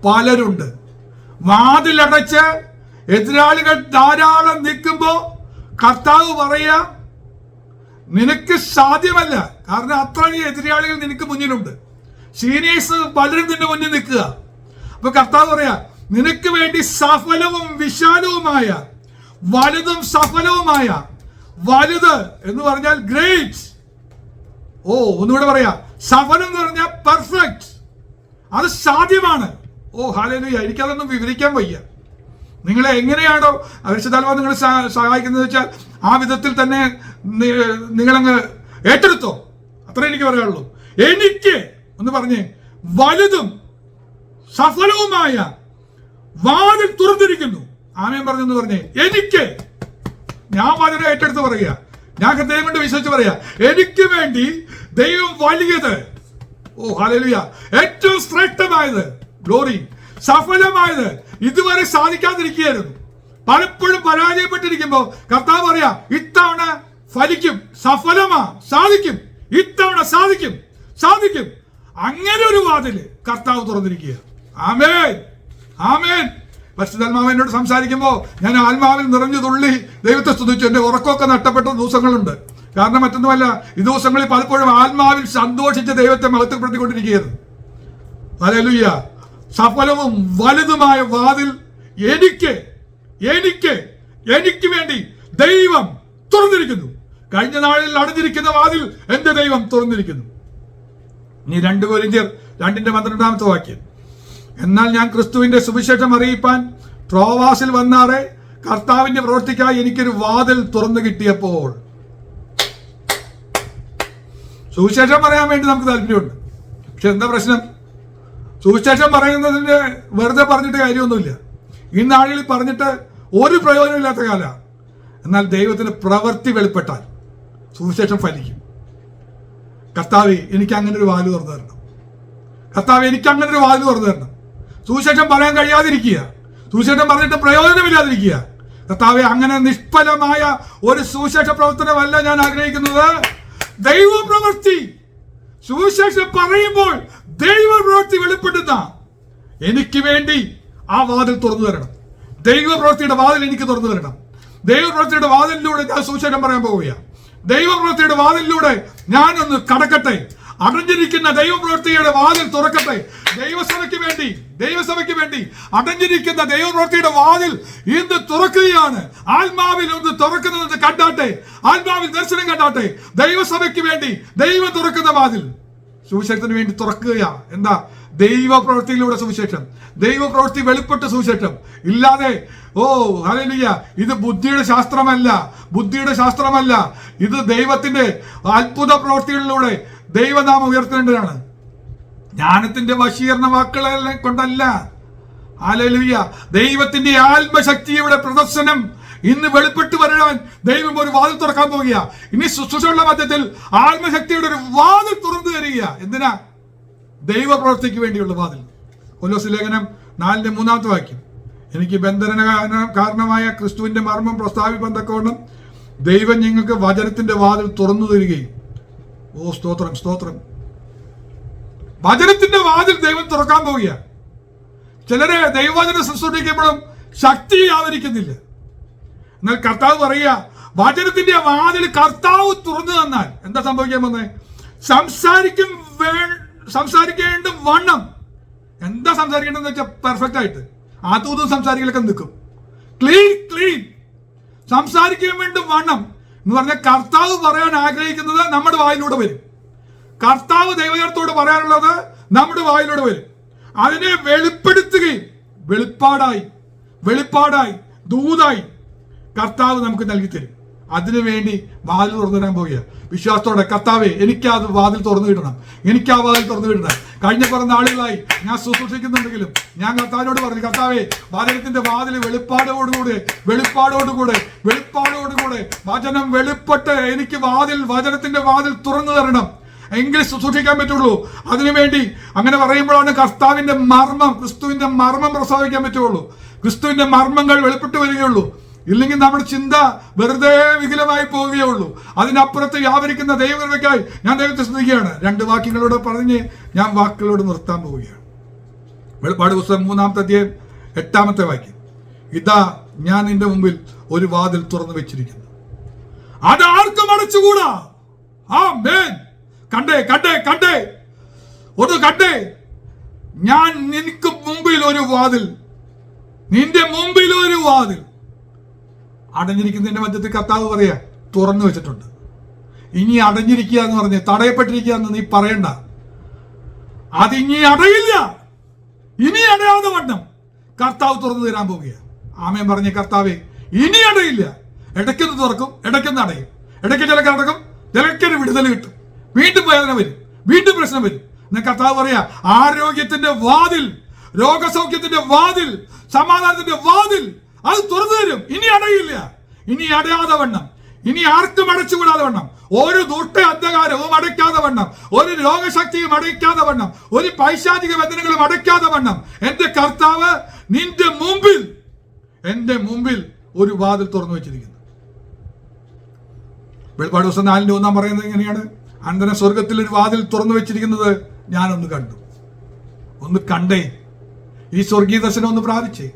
പലരുണ്ട്. വാതിലടച്ച് എതിരാളികൾ ധാരാളം നിൽക്കുമ്പോ കർത്താവ് പറയാ, നിനക്ക് സാധ്യമല്ല. കാരണം അത്രയും എതിരാളികൾ നിനക്ക് മുന്നിലുണ്ട്. സീനിയേഴ്സ് പലരും നിന്റെ മുന്നിൽ നിൽക്കുക. അപ്പൊ കർത്താവ് പറയാ, നിനക്ക് വേണ്ടി സഫലവും വിശാലവുമായ, വലുതും സഫലവുമായ, വലുത് എന്ന് പറഞ്ഞാൽ ഗ്രേറ്റ്. ഓ, ഒന്നുകൂടെ പറയാ, സഫലം എന്ന് പറഞ്ഞാൽ പെർഫെക്റ്റ്, അത് സാധ്യമാണ്. ഓ, ഹല്ലേലൂയ. എനിക്കതൊന്നും വിവരിക്കാൻ വയ്യ. നിങ്ങളെ എങ്ങനെയാണോ പരിശുദ്ധാത്മാവ് നിങ്ങളെ സഹായിക്കുന്നത് വെച്ചാൽ ആ വിധത്തിൽ തന്നെ നിങ്ങളങ്ങ് ഏറ്റെടുത്തോ. അത്രേ എനിക്ക് പറയാനുള്ളൂ. എനിക്ക് ഒന്ന് പറഞ്ഞേ, വലുതും സഫലവുമായ വാതിൽ തുറന്നിരിക്കുന്നു. ആമേൻ പറഞ്ഞെന്ന് പറഞ്ഞേ. എനിക്ക്, ഞാൻ വാതിൽ ഏറ്റെടുത്ത് പറയുക, ഞാൻ ഹൃദയം കൊണ്ട് വിശ്വസിച്ച് പറയാ, എനിക്ക് വേണ്ടി ദൈവം വലിയത്, ഓ ഹല്ലേലൂയ, ഏറ്റവും ശ്രേഷ്ഠമായത്, ഗ്ലോറി, സഫലമായത് ഇതുവരെ സാധിക്കാതിരിക്കുകയായിരുന്നു. പലപ്പോഴും പരാജയപ്പെട്ടിരിക്കുമ്പോ കർത്താവ് പറയാ, ഇത്തവണ ഫലിക്കും, സഫലമാ, സാധിക്കും, ഇത്തവണ സാധിക്കും. അങ്ങനെ ഒരു വാതില് കർത്താവ് തുറന്നിരിക്കുക. ആമേൻ, ആമേൻ. പരിശുദ്ധാത്മാവ് എന്നോട് സംസാരിക്കുമ്പോ ഞാൻ ആത്മാവിൽ നിറഞ്ഞു തുള്ളി ദൈവത്തെ സ്തുതിച്ചു. എന്റെ ഉറക്കമൊക്കെ നഷ്ടപ്പെട്ട ദിവസങ്ങളുണ്ട്. കാരണം മറ്റൊന്നുമല്ല, ഈ ദിവസങ്ങളിൽ പലപ്പോഴും ആത്മാവിൽ സന്തോഷിച്ച് ദൈവത്തെ മഹത്വപ്പെടുത്തിക്കൊണ്ടിരിക്കുകയായിരുന്നു. ഹല്ലേലൂയ. സഫലവും വലുതുമായ വാതിൽ എനിക്ക് എനിക്ക് എനിക്ക് വേണ്ടി ദൈവം തുറന്നിരിക്കുന്നു. കഴിഞ്ഞ നാളിൽ അടഞ്ഞിരിക്കുന്ന വാതിൽ എന്റെ ദൈവം തുറന്നിരിക്കുന്നു. ഇനി 2 കൊരിന്ത്യർ 2:12 വാക്യം. എന്നാൽ ഞാൻ ക്രിസ്തുവിന്റെ സുവിശേഷം അറിയിപ്പാൻ ട്രോവാസിൽ വന്നാറെ കർത്താവിന്റെ പ്രവൃത്തിക്കായി എനിക്കൊരു വാതിൽ തുറന്നു കിട്ടിയപ്പോൾ. സുവിശേഷം പറയാൻ വേണ്ടി നമുക്ക് താല്പര്യമുണ്ട്. പക്ഷെ എന്താ പ്രശ്നം? സുവിശേഷം പറയുന്നതിന് വെറുതെ പറഞ്ഞിട്ട് കാര്യമൊന്നുമില്ല. ഈ നാളുകളിൽ പറഞ്ഞിട്ട് ഒരു പ്രയോജനമില്ലാത്ത കാലമാണ്. എന്നാൽ ദൈവത്തിന് പ്രവൃത്തി വെളിപ്പെട്ടാൽ സുവിശേഷം ഫലിക്കും. കർത്താവേ, എനിക്ക് അങ്ങനെ ഒരു വാതിൽ തുറന്നു തരണം. കർത്താവേ, എനിക്ക് അങ്ങനെ ഒരു വാതിൽ തുറന്നു തരണം. സുവിശേഷം പറയാൻ കഴിയാതിരിക്കുക, സുവിശേഷം പറഞ്ഞിട്ട് പ്രയോജനമില്ലാതിരിക്കുക. കർത്താവേ, അങ്ങനെ നിഷ്ഫലമായ ഒരു സുവിശേഷ പ്രവർത്തനമല്ല ഞാൻ ആഗ്രഹിക്കുന്നത്. ദൈവപ്രവൃത്തി, സുവിശേഷം പറയുമ്പോൾ ദൈവപ്രവൃത്തി വെളിപ്പെടുന്ന എനിക്ക് വേണ്ടി ആ വാതിൽ തുറന്നു തരണം. ദൈവപ്രവൃത്തിയുടെ വാതിൽ എനിക്ക് തുറന്നു തരണം. ദൈവപ്രവൃത്തിയുടെ വാതിലിലൂടെ ഞാൻ സുവിശേഷം പറയാൻ പോവുകയാണ്. ദൈവപ്രവൃത്തിയുടെ വാതിലിലൂടെ ഞാനൊന്ന് കടക്കട്ടെ. അടഞ്ഞിരിക്കുന്ന ദൈവപ്രവൃത്തിയുടെ വാതിൽ തുറക്കട്ടെ. ദൈവസഭയ്ക്ക് വേണ്ടി അടഞ്ഞിരിക്കുന്ന ദൈവപ്രവൃത്തിയുടെ വാതിൽ ഇന്ന് തുറക്കുകയാണ്. ആത്മാവിൽ ഒന്ന് തുറക്കുന്നത് കണ്ടാട്ടെ, ആത്മാവിൽ ദർശനം കണ്ടാട്ടെ. ദൈവസഭയ്ക്ക് വേണ്ടി ദൈവം തുറക്കുന്ന വാതിൽ സുവിശേഷത്തിന് വേണ്ടി തുറക്കുകയാ. എന്താ? ദൈവപ്രവൃത്തിയിലൂടെ സുവിശേഷം, ദൈവപ്രവൃത്തി വെളിപ്പെട്ട സുവിശേഷം. ഇല്ലാതെ ഹല്ലേലൂയ, ഇത് ബുദ്ധിയുടെ ശാസ്ത്രമല്ല, ഇത് ദൈവത്തിന്റെ അത്ഭുത പ്രവൃത്തികളിലൂടെ ദൈവനാമം ഉയർത്തേണ്ടതാണ്. ജ്ഞാനത്തിന്റെ വശീകരണ വാക്കുകളെല്ലാം കൊണ്ടല്ല. ഹല്ലേലൂയ, ദൈവത്തിന്റെ ആത്മശക്തിയുടെ പ്രദർശനം ഇന്ന് വെളിപ്പെട്ട് വരാൻ ദൈവം ഒരു വാതിൽ തുറക്കാൻ പോവുക. ഇനി ശുശ്രൂഷയുടെ മധ്യത്തിൽ ആത്മശക്തിയുടെ ഒരു വാതിൽ തുറന്നു തരിക. എന്തിനാ? ദൈവപ്രവൃത്തിക്ക് വേണ്ടിയുള്ള വാതിൽ. കൊലോസ്യ ലേഖനം 4:3 വാക്യം. എനിക്ക് ബന്ധന കാരണമായ ക്രിസ്തുവിന്റെ മർമ്മം പ്രസ്താവിപ്പാൻ തക്കവണ്ണം ദൈവം ഞങ്ങൾക്ക് വചനത്തിന്റെ വാതിൽ തുറന്നു തരികയും. സ്തോത്രം. വചനത്തിന്റെ വാതിൽ ദൈവം തുറക്കാൻ പോവുക. ചിലരെ ദൈവവചനം ശുശ്രൂഷിക്കുമ്പോഴും ശക്തി ആവരിക്കുന്നില്ല. എന്നാൽ കർത്താവ് പറയുക, വചനത്തിന്റെ വാതിൽ കർത്താവ് തുറന്നു തന്നാൽ എന്താ സംഭവിക്കാൻ പോകുന്നത്? സംസാരിക്കേണ്ട വണ്ണം. എന്താ സംസാരിക്കേണ്ടതെന്ന് വെച്ചാൽ പെർഫെക്റ്റ് ആയിട്ട് അതും സംസാരിക്കലൊക്കെ നിൽക്കും. ക്ലീൻ സംസാരിക്കാൻ വേണ്ടി വണ്ണം എന്ന് പറഞ്ഞാൽ കർത്താവ് പറയാൻ ആഗ്രഹിക്കുന്നത് നമ്മുടെ വായിലൂടെ വരും. കർത്താവ് ദൈവജനത്തോട് പറയാനുള്ളത് നമ്മുടെ വായിലൂടെ വരും. അതിനെ വെളിപ്പെടുത്തുകയും വെളിപ്പാടായി ദൂതായി കർത്താവ് നമുക്ക് നൽകി തരും. അതിനുവേണ്ടി വാതിൽ തുറന്നു തരാൻ പോവുക. വിശ്വാസത്തോടെ, കർത്താവേ, എനിക്ക് ആ വാതിൽ തുറന്നു കിട്ടണം. കഴിഞ്ഞ കുറെ നാളുകളായി ഞാൻ ശുശ്രൂഷിക്കുന്നുണ്ടെങ്കിലും ഞാൻ കർത്താവിനോട് പറഞ്ഞു, കർത്താവേ, വചനത്തിന്റെ വാതിൽ വെളിപ്പാടോടുകൂടെ വചനം വെളിപ്പെട്ട് എനിക്ക് വചനത്തിന്റെ വാതിൽ തുറന്നു തരണം. എങ്കിലും ശുശ്രൂഷിക്കാൻ പറ്റുള്ളൂ. അതിനുവേണ്ടി അങ്ങനെ പറയുമ്പോഴാണ് കർത്താവിന്റെ മർമ്മം, ക്രിസ്തുവിന്റെ മർമ്മം പ്രസവിക്കാൻ പറ്റുള്ളൂ. ക്രിസ്തുവിന്റെ മർമ്മങ്ങൾ വെളിപ്പെട്ട് വരികയുള്ളൂ. ഇല്ലെങ്കിൽ നമ്മുടെ ചിന്ത വെറുതെ വികലമായി പോവുകയുള്ളൂ. അതിനപ്പുറത്ത് വ്യാപരിക്കുന്ന ദൈവകൃപയ്ക്കായി ഞാൻ ദൈവത്തെ സ്തുതിക്കുകയാണ്. 2 വാക്യങ്ങളോട് പറഞ്ഞ് ഞാൻ വാക്കുകളോട് നിർത്താൻ പോവുകയാണ്. വെളിപ്പാട് പുസ്തകം 3-ാമത്തെ അധ്യായം 8-ാമത്തെ വാക്യം. ഇതാ ഞാൻ നിന്റെ മുമ്പിൽ ഒരു വാതിൽ തുറന്നു വെച്ചിരിക്കുന്നു, അത് ആർക്കും അടച്ചുകൂടാ. ആമേൻ. കണ്ടേ ഞാൻ നിനക്ക് മുമ്പിൽ ഒരു വാതിൽ, നിന്റെ മുമ്പിൽ ഒരു വാതിൽ അടഞ്ഞിരിക്കുന്നതിന്റെ മധ്യത്തിൽ കർത്താവ് പറയാ തുറന്നു വെച്ചിട്ടുണ്ട്. ഇനി അടഞ്ഞിരിക്കുക എന്ന് പറഞ്ഞ് തടയപ്പെട്ടിരിക്കുക എന്ന് നീ പറയണ്ട. അതിനി അടയില്ല. ഇനി അടയാതെ വണ്ണം കർത്താവ് തുറന്നു തരാൻ പോവുക. ആമേൻ പറഞ്ഞ കർത്താവേ, ഇനി അടയില്ല. ഇടയ്ക്കൊന്ന് തുറക്കും, ഇടയ്ക്കൊന്ന് അടയും. ഇടയ്ക്ക് ചിലക്ക് അടക്കും, ചിലക്കൊരു വിടുതൽ കിട്ടും. വീണ്ടും വേദന വരും, വീണ്ടും പ്രശ്നം വരും. എന്നാൽ കർത്താവ് പറയാ, ആരോഗ്യത്തിന്റെ വാതിൽ, രോഗസൗഖ്യത്തിന്റെ വാതിൽ, സമാധാനത്തിന്റെ വാതിൽ അത് തുറന്നു തരും. ഇനി അടയില്ല. ഇനി അടയാതെ വണ്ണം, ഇനി ആർക്കും അടച്ചുകൂടാതെ വണ്ണം, ഒരു ദുഷ്ട അന്ധകാരവും അടയ്ക്കാതെ വണ്ണം, ഒരു രോഗശക്തിയും അടയ്ക്കാതെ വണ്ണം, ഒരു പൈശാചിക ബന്ധനങ്ങളും അടയ്ക്കാതെ വണ്ണം എന്റെ കർത്താവ് എന്റെ മുമ്പിൽ ഒരു വാതിൽ തുറന്നു വെച്ചിരിക്കുന്നു. വെളിപ്പാട് ദിവസം 4:1 പറയുന്നത് എങ്ങനെയാണ്? അനന്തരം സ്വർഗത്തിൽ ഒരു വാതിൽ തുറന്നു വെച്ചിരിക്കുന്നത് ഞാനൊന്ന് കണ്ടു. ഒന്ന് കണ്ടേ, ഈ സ്വർഗീയ ദർശനം ഒന്ന് പ്രാപിച്ചേ.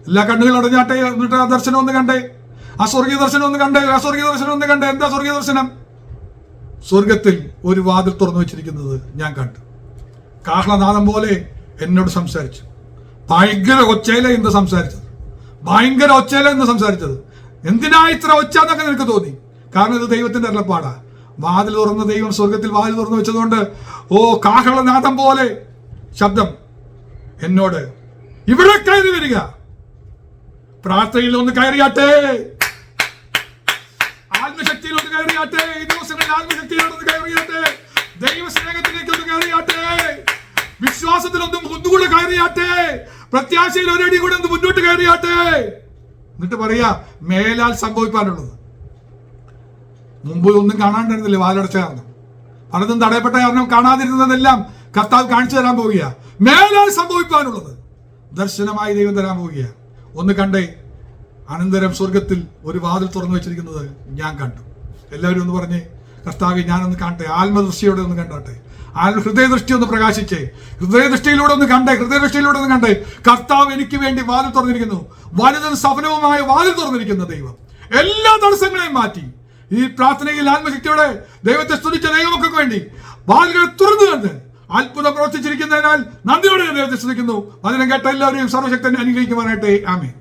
എല്ലാ കണ്ണുകൾ അടഞ്ഞാട്ടെ. എന്നിട്ട് ആ ദർശനം ഒന്ന് കണ്ടേ, ആ സ്വർഗീയ ദർശനം ഒന്ന് കണ്ടേ, ആ സ്വർഗീയ ദർശനം ഒന്ന് കണ്ടേ. എന്താ സ്വർഗീയ ദർശനം? സ്വർഗത്തിൽ ഒരു വാതിൽ തുറന്നു വെച്ചിരിക്കുന്നത് ഞാൻ കണ്ടു. കാഹളനാദം പോലെ എന്നോട് സംസാരിച്ചു. ഭയങ്കര ഒച്ചയില എന്ന് സംസാരിച്ചത്, ഭയങ്കര ഒച്ചയില എന്ന് സംസാരിച്ചത്. എന്തിനാ ഇത്ര ഒച്ച എന്നൊക്കെ നിനക്ക് തോന്നി. കാരണം ഇത് ദൈവത്തിന്റെ അരുളപ്പാടാ. വാതിൽ തുറന്ന ദൈവം സ്വർഗത്തിൽ വാതിൽ തുറന്നു വെച്ചതുകൊണ്ട് കാഹളനാദം പോലെ ശബ്ദം എന്നോട്, ഇവിടെ കയറി വരിക, പ്രാർത്ഥനയിൽ ഒന്ന് കയറിയാട്ടെ, ആത്മശക്തിയിൽ ഒന്ന് കയറിയാട്ടെ, ഈ ദിവസങ്ങളിൽ ആത്മശക്തിയിലൊന്ന് കയറിയാട്ടെ, ദൈവസ്നേഹത്തിലേക്ക് ഒന്ന് കയറിയാട്ടെ, വിശ്വാസത്തിൽ ഒന്നുകൂടെ കയറിയാട്ടെ, പ്രത്യാശയിൽ ഒരടി കൂടെ ഒന്ന് മുന്നോട്ട് കയറിയാട്ടെ. എന്നിട്ട് പറയാ മേലാൽ സംഭവിക്കാനുള്ളത്. മുമ്പ് ഒന്നും കാണാണ്ടിരുന്നില്ലേ വാലടച്ച കാരണം, പലതും തടയപ്പെട്ട കാരണം കാണാതിരുന്നതെല്ലാം കർത്താവ് കാണിച്ചു തരാൻ പോവുക. മേലാൽ സംഭവിക്കാനുള്ളത് ദർശനമായി ദൈവം തരാൻ പോവുക. ഒന്ന് കണ്ടേ, അനന്തരം സ്വർഗത്തിൽ ഒരു വാതിൽ തുറന്നു വെച്ചിരിക്കുന്നത് ഞാൻ കണ്ടു. എല്ലാവരും ഒന്ന് പറഞ്ഞേ, കർത്താവെ ഞാനൊന്ന് കാണട്ടെ, ആത്മദൃഷ്ടിയോടെ ഒന്ന് കണ്ടാട്ടെ, ഹൃദയദൃഷ്ടി ഒന്ന് പ്രകാശിച്ചേ, ഹൃദയദൃഷ്ടിയിലൂടെ ഒന്ന് കണ്ടേ, ഹൃദയദൃഷ്ടിയിലൂടെ ഒന്ന് കണ്ടേ. കർത്താവ് എനിക്ക് വേണ്ടി വാതിൽ തുറന്നിരിക്കുന്നു. വലുതും സഫലവുമായ വാതിൽ തുറന്നിരിക്കുന്ന ദൈവം എല്ലാ തടസ്സങ്ങളെയും മാറ്റി ഈ പ്രാർത്ഥനയിൽ ആത്മശക്തിയോടെ ദൈവത്തെ സ്തുതിച്ച ദൈവമൊക്കെ വേണ്ടി വാതിലുകൾ തുറന്നു തന്ന് അത്ഭുതം പ്രവർത്തിച്ചിരിക്കുന്നതിനാൽ നന്ദിയോടെ ദൈവത്തെ സ്തുതിക്കുന്നു. അതിനെ കേട്ട എല്ലാവരെയും സർവശക്തനെ അനുഗ്രഹിക്കുവാനായിട്ട് ആമേൻ.